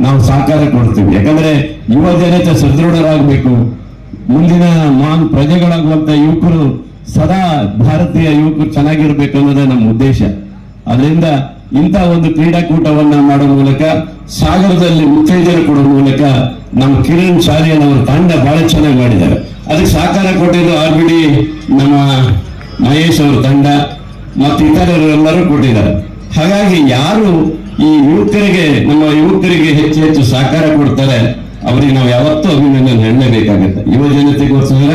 ನಾವು ಸಹಕಾರ ಕೊಡ್ತೀವಿ. ಯಾಕಂದ್ರೆ ಯುವ ಜನತೆ ಸದೃಢರಾಗಬೇಕು, ಮುಂದಿನ ಪ್ರಜೆಗಳಾಗುವಂತ ಯುವಕರು ಸದಾ ಭಾರತೀಯ ಯುವಕರು ಚೆನ್ನಾಗಿರ್ಬೇಕು ಅನ್ನೋದೇ ನಮ್ಮ ಉದ್ದೇಶ. ಅದರಿಂದ ಇಂಥ ಒಂದು ಕ್ರೀಡಾಕೂಟವನ್ನ ಮಾಡೋ ಮೂಲಕ ಸಾಗರದಲ್ಲಿ ಉತ್ತೇಜನ ಕೊಡುವ ಮೂಲಕ ನಮ್ಮ ಕಿರಣ್ ಶಾಲೆಯನ್ನವರ ತಂಡ ಬಹಳ ಚೆನ್ನಾಗಿ ಮಾಡಿದ್ದಾರೆ. ಅದಕ್ಕೆ ಸಹಕಾರ ಕೊಟ್ಟಿದ್ದು ಆರ್ಬಿಡಿ ನಮ್ಮ ಮಹೇಶ್ ಅವರ ತಂಡ ಮತ್ತು ಇತರರೆಲ್ಲರೂ ಕೊಟ್ಟಿದ್ದಾರೆ. ಹಾಗಾಗಿ ಯಾರು ಈ ಯುವಕರಿಗೆ ನಮ್ಮ ಯುವಕರಿಗೆ ಹೆಚ್ಚು ಹೆಚ್ಚು ಸಹಕಾರ ಕೊಡ್ತಾರೆ ಅವರಿಗೆ ನಾವು ಯಾವತ್ತೂ ಅಭಿನಂದನೆ ಹೇಳಲೇಬೇಕಾಗುತ್ತೆ. ಯುವ ಜನತೆಗೋಸ್ಕರ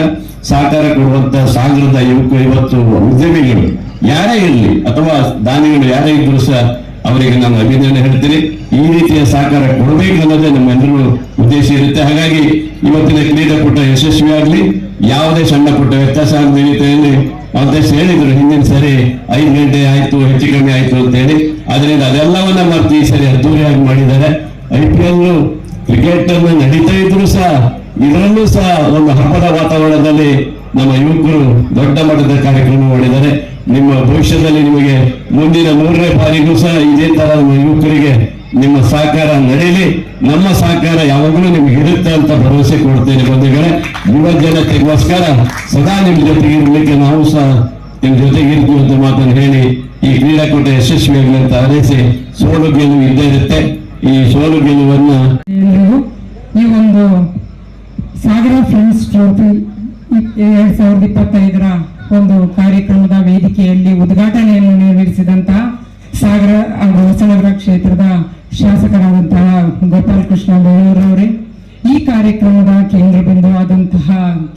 ಸಹಕಾರ ಕೊಡುವಂತ ಸಾಗರದ ಯುವಕರು ಇವತ್ತು ಉದ್ಯಮಿಗಳು ಯಾರೇ ಇರಲಿ ಅಥವಾ ದಾನಿಗಳು ಯಾರೇ ಇದ್ರು ಸಹ ಅವರಿಗೆ ನಾನು ಅಭಿನಂದನೆ ಹೇಳ್ತೀನಿ. ಈ ರೀತಿಯ ಸಹಕಾರ ಕೊಡಬೇಕು ಅನ್ನೋದೇ ನಮ್ಮೆಲ್ಲರೂ ಉದ್ದೇಶ ಇರುತ್ತೆ. ಹಾಗಾಗಿ ಇವತ್ತಿನ ಕ್ರೀಡಾಕೂಟ ಯಶಸ್ವಿಯಾಗಲಿ, ಯಾವುದೇ ಸಣ್ಣ ಪುಟ್ಟ ವ್ಯತ್ಯಾಸ ಆಗದ ರೀತಿಯಲ್ಲಿ ಅಧ್ಯಕ್ಷ ಹೇಳಿದ್ರು ಹಿಂದಿನ ಸರಿ 5 ಗಂಟೆ ಆಯ್ತು ಹೆಚ್ಚು ಕಮ್ಮಿ ಆಯ್ತು ಅಂತ ಹೇಳಿ. ಅದರಿಂದ ಅದೆಲ್ಲವನ್ನ ಮರ್ತು ಈ ಸರಿ ಅದ್ದೂರಿಯಾಗಿ ಮಾಡಿದ್ದಾರೆ. IPL ಕ್ರಿಕೆಟ್ ಅನ್ನು ನಡೀತಾ ಇದ್ರು ಸಹ ಇದರಲ್ಲೂ ಸಹ ಒಂದು ಹಬ್ಬದ ವಾತಾವರಣದಲ್ಲಿ ನಮ್ಮ ಯುವಕರು ದೊಡ್ಡ ಮಟ್ಟದ ಕಾರ್ಯಕ್ರಮ ಮಾಡಿದ್ದಾರೆ. ನಿಮ್ಮ ಭವಿಷ್ಯದಲ್ಲಿ ನಿಮಗೆ ಮುಂದಿನ 3ನೇ ಬಾರಿಗೂ ಸಹ ಇದೇ ತರ ನಮ್ಮ ಯುವಕರಿಗೆ ನಿಮ್ಮ ಸಹಕಾರ ನಡೆಯಲಿ. ನಮ್ಮ ಸಹಕಾರ ಯಾವಾಗಲೂ ನಿಮ್ಗೆ ಇರುತ್ತೆ ಅಂತ ಭರವಸೆ ಕೊಡ್ತೇನೆ ಬಂಧುಗಳೇ. ಯುವ ಜನತೆಗೋಸ್ಕರ ಸದಾ ನಿಮ್ ಜೊತೆಗೆ ಇರ್ಲಿಕ್ಕೆ ನಾವು ಸಹ ನಿಮ್ ಜೊತೆಗೆ ಇರ್ತೀವಿ ಅಂತ ಮಾತನ್ನು ಹೇಳಿ ಈ ಕ್ರೀಡಾಕೂಟ ಯಶಸ್ವಿಯಾಗಲಿ ಅಂತ ಹಾರೈಸಿ, ಸೋಲು ಗೆಲುವು ಇದ್ದೇ ಇರುತ್ತೆ. ಈ ಸೋಲು ಗೆಲುವನ್ನ ಈ ಒಂದು ಸಾಗರ ಫ್ರೆಂಡ್ಸ್ ಟ್ರೋಫಿ 2025ರ ಒಂದು ಕಾರ್ಯಕ್ರಮದ ವೇದಿಕೆಯಲ್ಲಿ ಉದ್ಘಾಟನೆಯನ್ನು ನೆರವೇರಿಸಿದಂತಹ ಸಾಗರ ಹಾಗೂ ಹೊಸನಗರ ಕ್ಷೇತ್ರದ ಶಾಸಕರಾದಂತಹ ಗೋಪಾಲಕೃಷ್ಣ ಬೇಳೂರವರೇ, ಈ ಕಾರ್ಯಕ್ರಮದ ಕೇಂದ್ರ ಬಿಂದು ಆದಂತಹ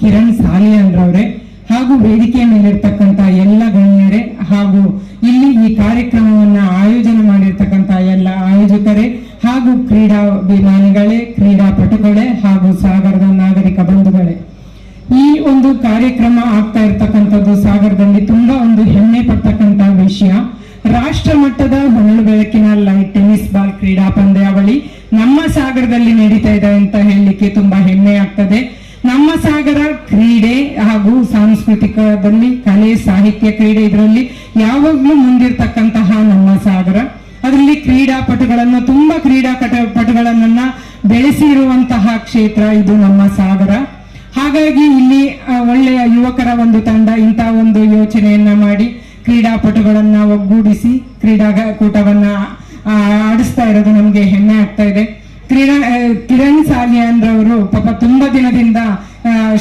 ಕಿರಣ್ ಸಾಲಿಯನ್ರವರೇ ಹಾಗೂ ವೇದಿಕೆಯ ಮೇಲಿರ್ತಕ್ಕಂಥ ಎಲ್ಲ ಗಣ್ಯರೇ ಹಾಗೂ ಇಲ್ಲಿ ಈ ಕಾರ್ಯಕ್ರಮವನ್ನ ಆಯೋಜನೆ ಮಾಡಿರ್ತಕ್ಕಂಥ ಎಲ್ಲ ಆಯೋಜಕರೇ ಹಾಗೂ ಕ್ರೀಡಾಭಿಮಾನಿಗಳೇ, ಕ್ರೀಡಾಪಟುಗಳೇ ಹಾಗೂ ಸಾಗರದ ನಾಗರಿಕ ಬಂಧುಗಳೇ, ಈ ಒಂದು ಕಾರ್ಯಕ್ರಮ ಆಗ್ತಾ ಇರ್ತಕ್ಕಂಥದ್ದು ಸಾಗರದಲ್ಲಿ ತುಂಬಾ ಒಂದು ಹೆಮ್ಮೆ ಪಡ್ತಕ್ಕಂಥ ವಿಷಯ. ರಾಷ್ಟ್ರ ಮಟ್ಟದ ಹೊನಲು ಬೆಳಕಿನ ಲೈಟ್ ಟೆನ್ನಿಸ್ ಬಾಲ್ ಕ್ರೀಡಾ ಪಂದ್ಯಾವಳಿ ನಮ್ಮ ಸಾಗರದಲ್ಲಿ ನಡೀತಾ ಇದೆ ಅಂತ ಹೇಳಲಿಕ್ಕೆ ತುಂಬಾ ಹೆಮ್ಮೆ ಆಗ್ತದೆ. ನಮ್ಮ ಸಾಗರ ಕ್ರೀಡೆ ಹಾಗೂ ಸಾಂಸ್ಕೃತಿಕದಲ್ಲಿ ಕಲೆ, ಸಾಹಿತ್ಯ, ಕ್ರೀಡೆ ಇದರಲ್ಲಿ ಯಾವಾಗ್ಲೂ ಮುಂದಿರ್ತಕ್ಕಂತಹ ನಮ್ಮ ಸಾಗರ. ಅದರಲ್ಲಿ ಕ್ರೀಡಾಪಟುಗಳನ್ನ ತುಂಬಾ ಕ್ರೀಡಾಪಟುಗಳನ್ನ ಬೆಳೆಸಿರುವಂತಹ ಕ್ಷೇತ್ರ ಇದು ನಮ್ಮ ಸಾಗರ. ಹಾಗಾಗಿ ಇಲ್ಲಿ ಒಳ್ಳೆಯ ಯುವಕರ ಒಂದು ತಂಡ ಇಂಥ ಒಂದು ಯೋಚನೆಯನ್ನ ಮಾಡಿ ಕ್ರೀಡಾಪಟುಗಳನ್ನ ಒಗ್ಗೂಡಿಸಿ ಕ್ರೀಡಾಕೂಟವನ್ನ ಆಡಿಸ್ತಾ ಇರೋದು ನಮ್ಗೆ ಹೆಮ್ಮೆ ಆಗ್ತಾ ಇದೆ. ಕಿರಣ್ ಸಾಲಿಯನ್ರವರು ಪಾಪ ತುಂಬಾ ದಿನದಿಂದ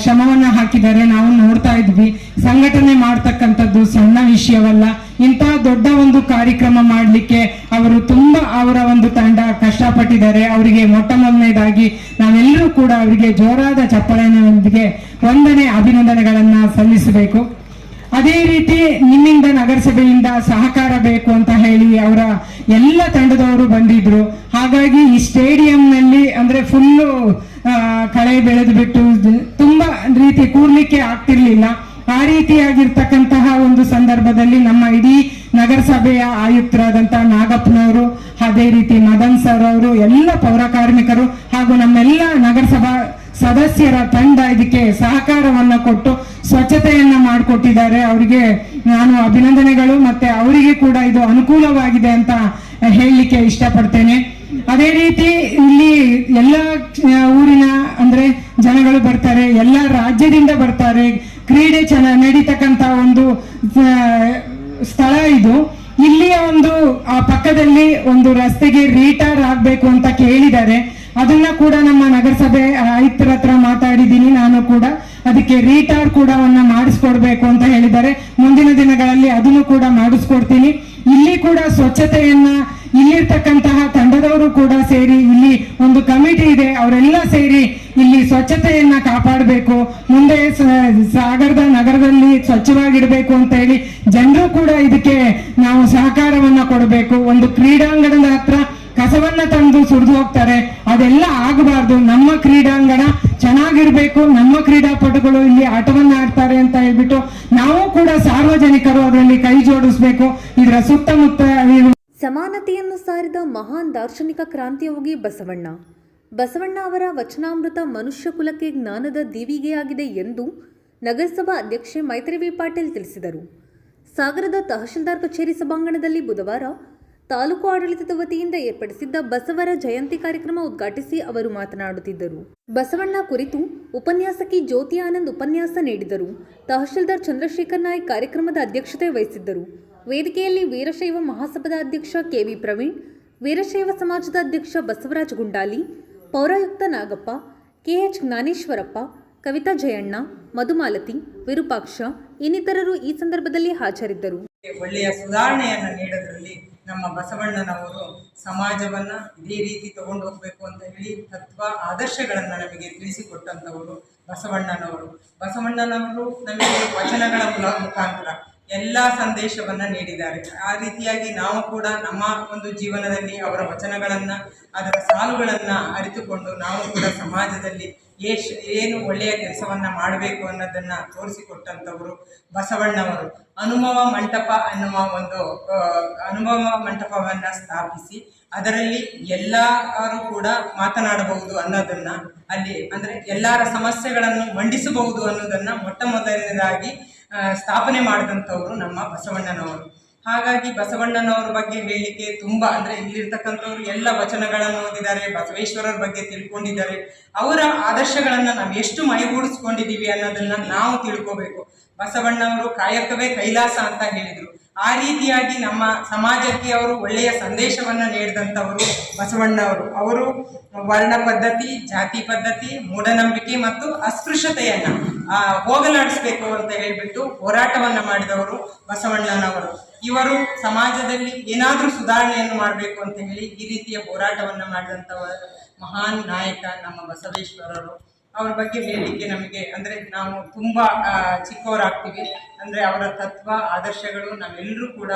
ಶ್ರಮವನ್ನ ಹಾಕಿದ್ದಾರೆ. ನಾವು ನೋಡ್ತಾ ಇದ್ವಿ. ಸಂಘಟನೆ ಮಾಡ್ತಕ್ಕಂಥದ್ದು ಸಣ್ಣ ವಿಷಯವಲ್ಲ. ಇಂತಹ ದೊಡ್ಡ ಒಂದು ಕಾರ್ಯಕ್ರಮ ಮಾಡ್ಲಿಕ್ಕೆ ಅವರು ತುಂಬಾ ಅವರ ಒಂದು ತಂಡ ಕಷ್ಟಪಟ್ಟಿದ್ದಾರೆ. ಅವರಿಗೆ ಮೊಟ್ಟ ಮೊದಲನೇದಾಗಿ ನಾವೆಲ್ಲರೂ ಕೂಡ ಅವರಿಗೆ ಜೋರಾದ ಚಪ್ಪಾಳೆಯೊಂದಿಗೆ ವಂದನೆ, ಅಭಿನಂದನೆಗಳನ್ನ ಸಲ್ಲಿಸಬೇಕು. ಅದೇ ರೀತಿ ನಿಮ್ಮಿಂದ ನಗರಸಭೆಯಿಂದ ಸಹಕಾರ ಬೇಕು ಅಂತ ಹೇಳಿ ಅವರ ಎಲ್ಲ ತಂಡದವರು ಬಂದಿದ್ರು. ಹಾಗಾಗಿ ಈ ಸ್ಟೇಡಿಯಂನಲ್ಲಿ ಅಂದ್ರೆ ಫುಲ್ಲು ಕಳೆ ಬೆಳೆದು ಬಿಟ್ಟು ತುಂಬಾ ರೀತಿ ಕೂರ್ಲಿಕ್ಕೆ ಆಗ್ತಿರ್ಲಿಲ್ಲ. ಆ ರೀತಿಯಾಗಿರ್ತಕ್ಕಂತಹ ಒಂದು ಸಂದರ್ಭದಲ್ಲಿ ನಮ್ಮ ಇಡೀ ನಗರಸಭೆಯ ಆಯುಕ್ತರಾದಂತಹ ನಾಗಪ್ಪನವರು, ಅದೇ ರೀತಿ ಮದನ್ ಸರ್ ಅವರು, ಎಲ್ಲ ಪೌರ ಕಾರ್ಮಿಕರು ಹಾಗೂ ನಮ್ಮೆಲ್ಲ ನಗರಸಭಾ ಸದಸ್ಯರ ತಂಡ ಇದಕ್ಕೆ ಸಹಕಾರವನ್ನ ಕೊಟ್ಟು ಸ್ವಚ್ಛತೆಯನ್ನ ಮಾಡಿಕೊಟ್ಟಿದ್ದಾರೆ. ಅವರಿಗೆ ನಾನು ಅಭಿನಂದನೆಗಳು. ಮತ್ತೆ ಅವರಿಗೆ ಕೂಡ ಇದು ಅನುಕೂಲವಾಗಿದೆ ಅಂತ ಹೇಳಲಿಕ್ಕೆ ಇಷ್ಟಪಡ್ತೇನೆ. ಅದೇ ರೀತಿ ಇಲ್ಲಿ ಎಲ್ಲ ಊರಿನ ಅಂದ್ರೆ ಜನಗಳು ಬರ್ತಾರೆ, ಎಲ್ಲ ರಾಜ್ಯದಿಂದ ಬರ್ತಾರೆ. ಕ್ರೀಡೆ ನಡೀತಕ್ಕಂತ ಒಂದು ಸ್ಥಳ ಇದು. ಇಲ್ಲಿಯ ಒಂದು ಆ ಪಕ್ಕದಲ್ಲಿ ಒಂದು ರಸ್ತೆಗೆ ರೀಟಾರ್ ಆಗ್ಬೇಕು ಅಂತ ಕೇಳಿದ್ದಾರೆ. ಅದನ್ನ ಕೂಡ ನಮ್ಮ ನಗರಸಭೆ ಆಯುಕ್ತರ ಹತ್ರ ಮಾತಾಡಿದ್ದೀನಿ. ನಾನು ಕೂಡ ಅದಕ್ಕೆ ರೀಟಾರ್ ಕೂಡ ಮಾಡಿಸ್ಕೊಡ್ಬೇಕು ಅಂತ ಹೇಳಿದ್ದಾರೆ. ಮುಂದಿನ ದಿನಗಳಲ್ಲಿ ಅದನ್ನು ಕೂಡ ಮಾಡಿಸ್ಕೊಡ್ತೀನಿ. ಇಲ್ಲಿ ಕೂಡ ಸ್ವಚ್ಛತೆಯನ್ನ ಇಲ್ಲಿರ್ತಕ್ಕಂತಹ ತಂಡದವರು ಕೂಡ ಸೇರಿ, ಇಲ್ಲಿ ಒಂದು ಕಮಿಟಿ ಇದೆ, ಅವರೆಲ್ಲ ಸೇರಿ ಇಲ್ಲಿ ಸ್ವಚ್ಛತೆಯನ್ನ ಕಾಪಾಡಬೇಕು, ಮುಂದೆ ಸಾಗರದ ನಗರದಲ್ಲಿ ಸ್ವಚ್ಛವಾಗಿಡಬೇಕು ಅಂತ ಹೇಳಿ ಜನರು ಕೂಡ ಇದಕ್ಕೆ ನಾವು ಸಹಕಾರವನ್ನ ಕೊಡಬೇಕು. ಒಂದು ಕ್ರೀಡಾಂಗಣದ ಹತ್ರ ಕಸವನ್ನ ತಂದು ಸುರಿದು ಹೋಗ್ತಾರೆ, ಅದೆಲ್ಲ ಆಗಬಾರ್ದು. ನಮ್ಮ ಕ್ರೀಡಾಂಗಣ ಚೆನ್ನಾಗಿರ್ಬೇಕು, ನಮ್ಮ ಕ್ರೀಡಾಪಟುಗಳು ಇಲ್ಲಿ ಆಟವನ್ನ ಆಡ್ತಾರೆ ಅಂತ ಹೇಳ್ಬಿಟ್ಟು ನಾವು ಕೂಡ ಸಾರ್ವಜನಿಕರು ಅದರಲ್ಲಿ ಕೈ ಜೋಡಿಸ್ಬೇಕು. ಇದರ ಸುತ್ತಮುತ್ತ ಸಮಾನತೆಯನ್ನು ಸಾರಿದ ಮಹಾನ್ ದಾರ್ಶನಿಕ ಕ್ರಾಂತಿಯೋಗಿ ಬಸವಣ್ಣ. ಬಸವಣ್ಣ ಅವರ ವಚನಾಮೃತ ಮನುಷ್ಯ ಕುಲಕ್ಕೆ ಜ್ಞಾನದ ದೀವಿಗೆಯಾಗಿದೆ ಎಂದು ನಗರಸಭಾ ಅಧ್ಯಕ್ಷೆ ಮೈತ್ರಿ ವಿ ಪಾಟೀಲ್ ತಿಳಿಸಿದರು. ಸಾಗರದ ತಹಶೀಲ್ದಾರ್ ಕಚೇರಿ ಸಭಾಂಗಣದಲ್ಲಿ ಬುಧವಾರ ತಾಲೂಕು ಆಡಳಿತದ ವತಿಯಿಂದ ಏರ್ಪಡಿಸಿದ್ದ ಬಸವರ ಜಯಂತಿ ಕಾರ್ಯಕ್ರಮ ಉದ್ಘಾಟಿಸಿ ಅವರು ಮಾತನಾಡುತ್ತಿದ್ದರು. ಬಸವಣ್ಣ ಕುರಿತು ಉಪನ್ಯಾಸಕಿ ಜ್ಯೋತಿ ಆನಂದ್ ಉಪನ್ಯಾಸ ನೀಡಿದರು. ತಹಶೀಲ್ದಾರ್ ಚಂದ್ರಶೇಖರ್ ನಾಯ್ಕ್ ಕಾರ್ಯಕ್ರಮದ ಅಧ್ಯಕ್ಷತೆ ವಹಿಸಿದ್ದರು. ವೇದಿಕೆಯಲ್ಲಿ ವೀರಶೈವ ಮಹಾಸಭಾದ ಅಧ್ಯಕ್ಷ ಕೆವಿ ಪ್ರವೀಣ್, ವೀರಶೈವ ಸಮಾಜದ ಅಧ್ಯಕ್ಷ ಬಸವರಾಜ ಗುಂಡಾಲಿ, ಪೌರಾಯುಕ್ತ ನಾಗಪ್ಪ, ಕೆಎಚ್ ಜ್ಞಾನೇಶ್ವರಪ್ಪ, ಕವಿತಾ ಜಯಣ್ಣ, ಮಧುಮಾಲತಿ, ವಿರೂಪಾಕ್ಷ ಇನ್ನಿತರರು ಈ ಸಂದರ್ಭದಲ್ಲಿ ಹಾಜರಿದ್ದರು. ಒಳ್ಳೆಯ ಸುಧಾರಣೆಯನ್ನು ನೀಡೋದ್ರಲ್ಲಿ ನಮ್ಮ ಬಸವಣ್ಣನವರು ಸಮಾಜವನ್ನ ಇದೇ ರೀತಿ ತಗೊಂಡು ಹೋಗಬೇಕು ಅಂತ ಹೇಳಿ ತತ್ವ ಆದರ್ಶಗಳನ್ನು ನಮಗೆ ತಿಳಿಸಿಕೊಟ್ಟಂಥವರು ಬಸವಣ್ಣನವರು. ಬಸವಣ್ಣನವರು ನಮಗೆ ವಚನಗಳ ಮುಖಾಂತರ ಎಲ್ಲ ಸಂದೇಶವನ್ನ ನೀಡಿದ್ದಾರೆ. ಆ ರೀತಿಯಾಗಿ ನಾವು ಕೂಡ ನಮ್ಮ ಒಂದು ಜೀವನದಲ್ಲಿ ಅವರ ವಚನಗಳನ್ನು, ಅದರ ಸಾಲುಗಳನ್ನು ಅರಿತುಕೊಂಡು ನಾವು ಕೂಡ ಸಮಾಜದಲ್ಲಿ ಏನು ಒಳ್ಳೆಯ ಕೆಲಸವನ್ನ ಮಾಡಬೇಕು ಅನ್ನೋದನ್ನ ತೋರಿಸಿಕೊಟ್ಟಂಥವರು ಬಸವಣ್ಣವರು. ಅನುಭವ ಮಂಟಪ ಅನ್ನುವ ಒಂದು ಅನುಭವ ಮಂಟಪವನ್ನ ಸ್ಥಾಪಿಸಿ ಅದರಲ್ಲಿ ಎಲ್ಲರೂ ಕೂಡ ಮಾತನಾಡಬಹುದು ಅನ್ನೋದನ್ನ, ಅಲ್ಲಿ ಅಂದ್ರೆ ಎಲ್ಲರ ಸಮಸ್ಯೆಗಳನ್ನು ಮಂಡಿಸಬಹುದು ಅನ್ನೋದನ್ನ ಮೊಟ್ಟ ಮೊದಲನೇದಾಗಿ ಸ್ಥಾಪನೆ ಮಾಡಿದಂಥವ್ರು ನಮ್ಮ ಬಸವಣ್ಣನವರು. ಹಾಗಾಗಿ ಬಸವಣ್ಣನವ್ರ ಬಗ್ಗೆ ಹೇಳಲಿಕ್ಕೆ ತುಂಬ, ಅಂದರೆ ಇಲ್ಲಿರ್ತಕ್ಕಂಥವ್ರು ಎಲ್ಲ ವಚನಗಳನ್ನು ಓದಿದ್ದಾರೆ, ಬಸವೇಶ್ವರರ ಬಗ್ಗೆ ತಿಳ್ಕೊಂಡಿದ್ದಾರೆ. ಅವರ ಆದರ್ಶಗಳನ್ನು ನಾವು ಎಷ್ಟು ಮೈಗೂಡಿಸ್ಕೊಂಡಿದ್ದೀವಿ ಅನ್ನೋದನ್ನು ನಾವು ತಿಳ್ಕೋಬೇಕು. ಬಸವಣ್ಣವರು ಕಾಯಕವೇ ಕೈಲಾಸ ಅಂತ ಹೇಳಿದರು. ಆ ರೀತಿಯಾಗಿ ನಮ್ಮ ಸಮಾಜಕ್ಕೆ ಅವರು ಒಳ್ಳೆಯ ಸಂದೇಶವನ್ನು ನೀಡಿದಂಥವರು ಬಸವಣ್ಣವರು. ಅವರು ವರ್ಣ ಪದ್ಧತಿ, ಜಾತಿ ಪದ್ಧತಿ, ಮೂಢನಂಬಿಕೆ ಮತ್ತು ಅಸ್ಪೃಶ್ಯತೆಯನ್ನು ಹೋಗಲಾಡಿಸ್ಬೇಕು ಅಂತ ಹೇಳಿಬಿಟ್ಟು ಹೋರಾಟವನ್ನು ಮಾಡಿದವರು ಬಸವಣ್ಣನವರು. ಇವರು ಸಮಾಜದಲ್ಲಿ ಏನಾದರೂ ಸುಧಾರಣೆಯನ್ನು ಮಾಡಬೇಕು ಅಂತ ಹೇಳಿ ಈ ರೀತಿಯ ಹೋರಾಟವನ್ನು ಮಾಡಿದಂಥವ ಮಹಾನ್ ನಾಯಕ ನಮ್ಮ ಬಸವೇಶ್ವರರು. ಅವ್ರ ಬಗ್ಗೆ ಹೇಳಲಿಕ್ಕೆ ನಮಗೆ ಅಂದರೆ ನಾವು ತುಂಬ ಚಿಕ್ಕವರಾಗ್ತೀವಿ. ಅಂದರೆ ಅವರ ತತ್ವ ಆದರ್ಶಗಳು ನಾವೆಲ್ಲರೂ ಕೂಡ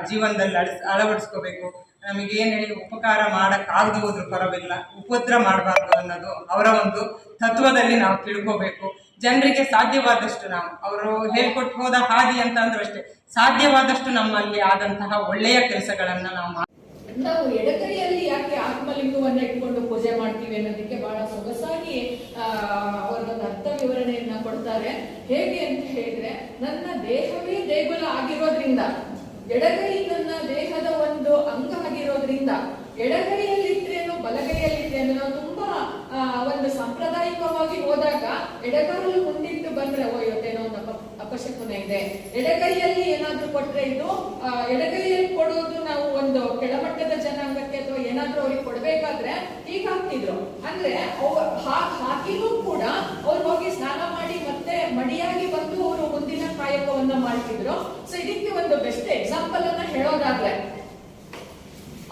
ಜೀವನದಲ್ಲಿ ಅಳವಡಿಸ್ಕೋಬೇಕು. ನಮಗೇನು ಹೇಳಿ ಉಪಕಾರ ಮಾಡೋಕ್ಕಾಗದು ಹೋದ್ರೂ ಪರವಾಗಿಲ್ಲ, ಉಪದ್ರ ಮಾಡಬಾರ್ದು ಅನ್ನೋದು ಅವರ ಒಂದು ತತ್ವದಲ್ಲಿ ನಾವು ತಿಳ್ಕೋಬೇಕು. ಜನರಿಗೆ ಸಾಧ್ಯವಾದಷ್ಟು ನಾವು ಅವರು ಹೇಳ್ಕೊಟ್ಟು ಹೋದ ಹಾದಿ ಅಂತ ಅಂದ್ರೂ ಅಷ್ಟೇ, ಸಾಧ್ಯವಾದಷ್ಟು ನಮ್ಮಲ್ಲಿ ಆದಂತಹ ಒಳ್ಳೆಯ ಕೆಲಸಗಳನ್ನು ನಾವು ಎಡಗೈಯಲ್ಲಿ ಯಾಕೆ ಆತ್ಮಲಿಂಗವನ್ನ ಇಟ್ಕೊಂಡು ಪೂಜೆ ಮಾಡ್ತೀವಿ ಅನ್ನೋದಕ್ಕೆ ಬಹಳ ಸೊಗಸಾಗಿ ಅವರೊಂದು ಅರ್ಥ ವಿವರಣೆಯನ್ನ ಕೊಡ್ತಾರೆ. ಹೇಗೆ ಅಂತ ಹೇಳಿದ್ರೆ, ನನ್ನ ದೇಹವೇ ದೇಗುಲ ಆಗಿರೋದ್ರಿಂದ, ಎಡಗೈ ನನ್ನ ದೇಹದ ಒಂದು ಅಂಗ ಆಗಿರೋದ್ರಿಂದ, ಎಡಗೈಯಲ್ಲಿಟ್ರೇನು ಬಲಗೈಯಲ್ಲಿಟ್ರೇನು ನಾವು ತುಂಬಾ ಒಂದು ಸಾಂಪ್ರದಾಯಿಕವಾಗಿ ಹೋದಾಗ ಎಡಗಾಲು ಮುಂದಿಟ್ಟು ಬಂದ್ರೆ ಇವತ್ತೇನೋ ಒಂದು ಅಪಶಕುನ ಇದೆ, ಎಡಗೈಯಲ್ಲಿ ಏನಾದ್ರೂ ಕೊಟ್ರೆ ಇದು ಎಡಗೈಯಲ್ಲಿ ಕೊಡೋದು ನಾವು ಒಂದು ಕೆಳಮಟ್ಟದ ಜನಾಂಗಕ್ಕೆ ಅಥವಾ ಏನಾದ್ರೂ ಅವ್ರಿಗೆ ಕೊಡ್ಬೇಕಾದ್ರೆ ಈಗ ಹಾಕ್ತಿದ್ರು. ಅಂದ್ರೆ ಹಾಕಿನೂ ಕೂಡ ಅವ್ರು ಹೋಗಿ ಸ್ನಾನ ಮಾಡಿ ಮತ್ತೆ ಮಡಿಯಾಗಿ ಬಂದು ಅವರು ಮುಂದಿನ ಕಾಯಕವನ್ನ ಮಾಡ್ತಿದ್ರು. ಸೊ ಇದಕ್ಕೆ ಒಂದು ಬೆಸ್ಟ್ ಎಕ್ಸಾಂಪಲ್ ಅನ್ನ ಹೇಳೋದಾದ್ರೆ,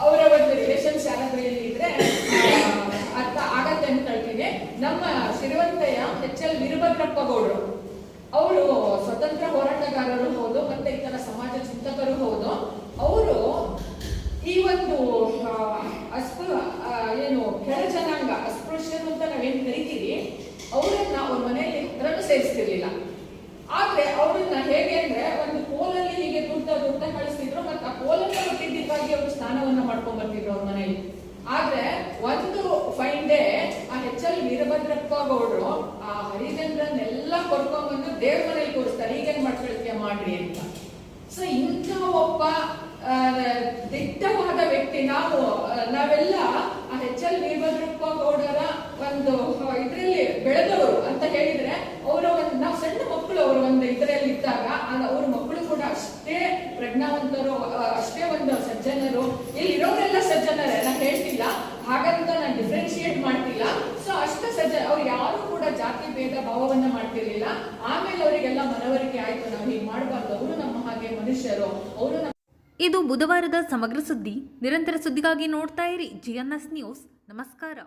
ಅವರ ಒಂದು ರಿಲೇಷನ್ಸ್ ಯಾರಾದ್ರೂ ಇದ್ರೆ ಅರ್ಥ ಆಗತ್ತೆ ಅಂತ ಹೇಳ್ತೀನಿ. ನಮ್ಮ ಶ್ರೀವಂತಯ್ಯ ಎಚ್.ಎಲ್. ವೀರಭದ್ರಪ್ಪ ಗೌಡರು, ಅವರು ಸ್ವತಂತ್ರ ಹೋರಾಟಗಾರರು ಹೌದು, ಮತ್ತೆ ಇತರ ಸಮಾಜ ಚಿಂತಕರು ಹೌದು. ಅವರು ಈ ಒಂದು ಏನು ಕೆಳ ಜನಾಂಗ ಅಸ್ಪೃಶ್ಯರು ಅಂತ ನಾವೇನ್ ಕರಿತೀವಿ, ಅವರನ್ನ ಅವ್ರ ಮನೆಯಲ್ಲಿ ಹತ್ರನೂ ಸೇರಿಸ್ತಿರ್ಲಿಲ್ಲ. ಆದ್ರೆ ಅವ್ರನ್ನ ಹೇಗೆ ಅಂದ್ರೆ ಒಂದು ಕೋಲಲ್ಲಿ ಹೀಗೆ ದುಡ್ಡ ಕಳಿಸ್ತಿದ್ರು, ಮತ್ತೆ ಆ ಕೋಲನ್ನ ಕೊಟ್ಟಿದ್ದಕ್ಕಾಗಿ ಅವರು ಸ್ನಾನವನ್ನ ಮಾಡ್ಕೊಂಡ್ ಬರ್ತಿದ್ರು ಅವ್ರ ಮನೆಯಲ್ಲಿ. ಆದ್ರೆ ಒಂದು ಫೈನ್ ಡೇ ಆ ಎಚ್.ಎಲ್. ವೀರಭದ್ರಪ್ಪ ಗೌಡರು ಆ ಹರಿಜನರನ್ನೆಲ್ಲ ಕರ್ಕೊಂಡ್ಬಂದು ದೇವ್ರ ಮನೇಲಿ ತೋರಿಸ್ತಾರೆ, ಹೀಗೇನ್ ಮಾಡ್ಕೊಳ್ತೀಯ ಮಾಡ್ರಿ ಅಂತ. ಸೊ ಇಂಥ ಒಬ್ಬ ದಿಟ್ಟವಾದ ವ್ಯಕ್ತಿ ನಾವೆಲ್ಲ ಆ ಎಚ್.ಎಲ್. ವೀರಭದ್ರಪ್ಪ ಗೌಡರ ಒಂದು ಇದ್ರಲ್ಲಿ ಬೆಳೆದವರು ಅಂತ ಹೇಳಿದ್ರೆ, ಅವರ ಒಂದು ನಾವು ಸಣ್ಣ ಮಕ್ಕಳು ಅವರ ಒಂದು ಇದರಲ್ಲಿ ಇದ್ದಾಗ ಅವ್ರ ಮಕ್ಕಳು ಕೂಡ ಅಷ್ಟೇ ಪ್ರಜ್ಞಾವಂತರು, ಅಷ್ಟೇ ಒಂದು ಸಜ್ಜನರು. ಇಲ್ಲಿ ಇರೋರೆಲ್ಲ ಸಜ್ಜನರೇ, ನಾನು ಹೇಳ್ತಿಲ್ಲ ಹಾಗಂತ ನಾನು ಡಿಫ್ರೆನ್ಶಿಯೇಟ್ ಮಾಡ್ತಿಲ್ಲ. ಸೊ ಅಷ್ಟೇ ಅವ್ರು ಯಾರು ಕೂಡ ಜಾತಿ ಭೇದ ಭಾವವನ್ನ ಮಾಡ್ತಿರ್ಲಿಲ್ಲ. ಆಮೇಲೆ ಅವರಿಗೆಲ್ಲ ಮನವರಿಕೆ ಆಯ್ತು, ನಾವು ಹೀಗೆ ಮಾಡಬಾರ್ದು, ಅವರು ನಮ್ಮ ಹಾಗೆ ಮನುಷ್ಯರು, ಅವರು. ಇದು ಬುಧವಾರದ ಸಮಗ್ರ ಸುದ್ದಿ. ನಿರಂತರ ಸುದ್ದಿಗಾಗಿ ನೋಡ್ತಾ ಇರಿ GNS ನ್ಯೂಸ್. ನಮಸ್ಕಾರ.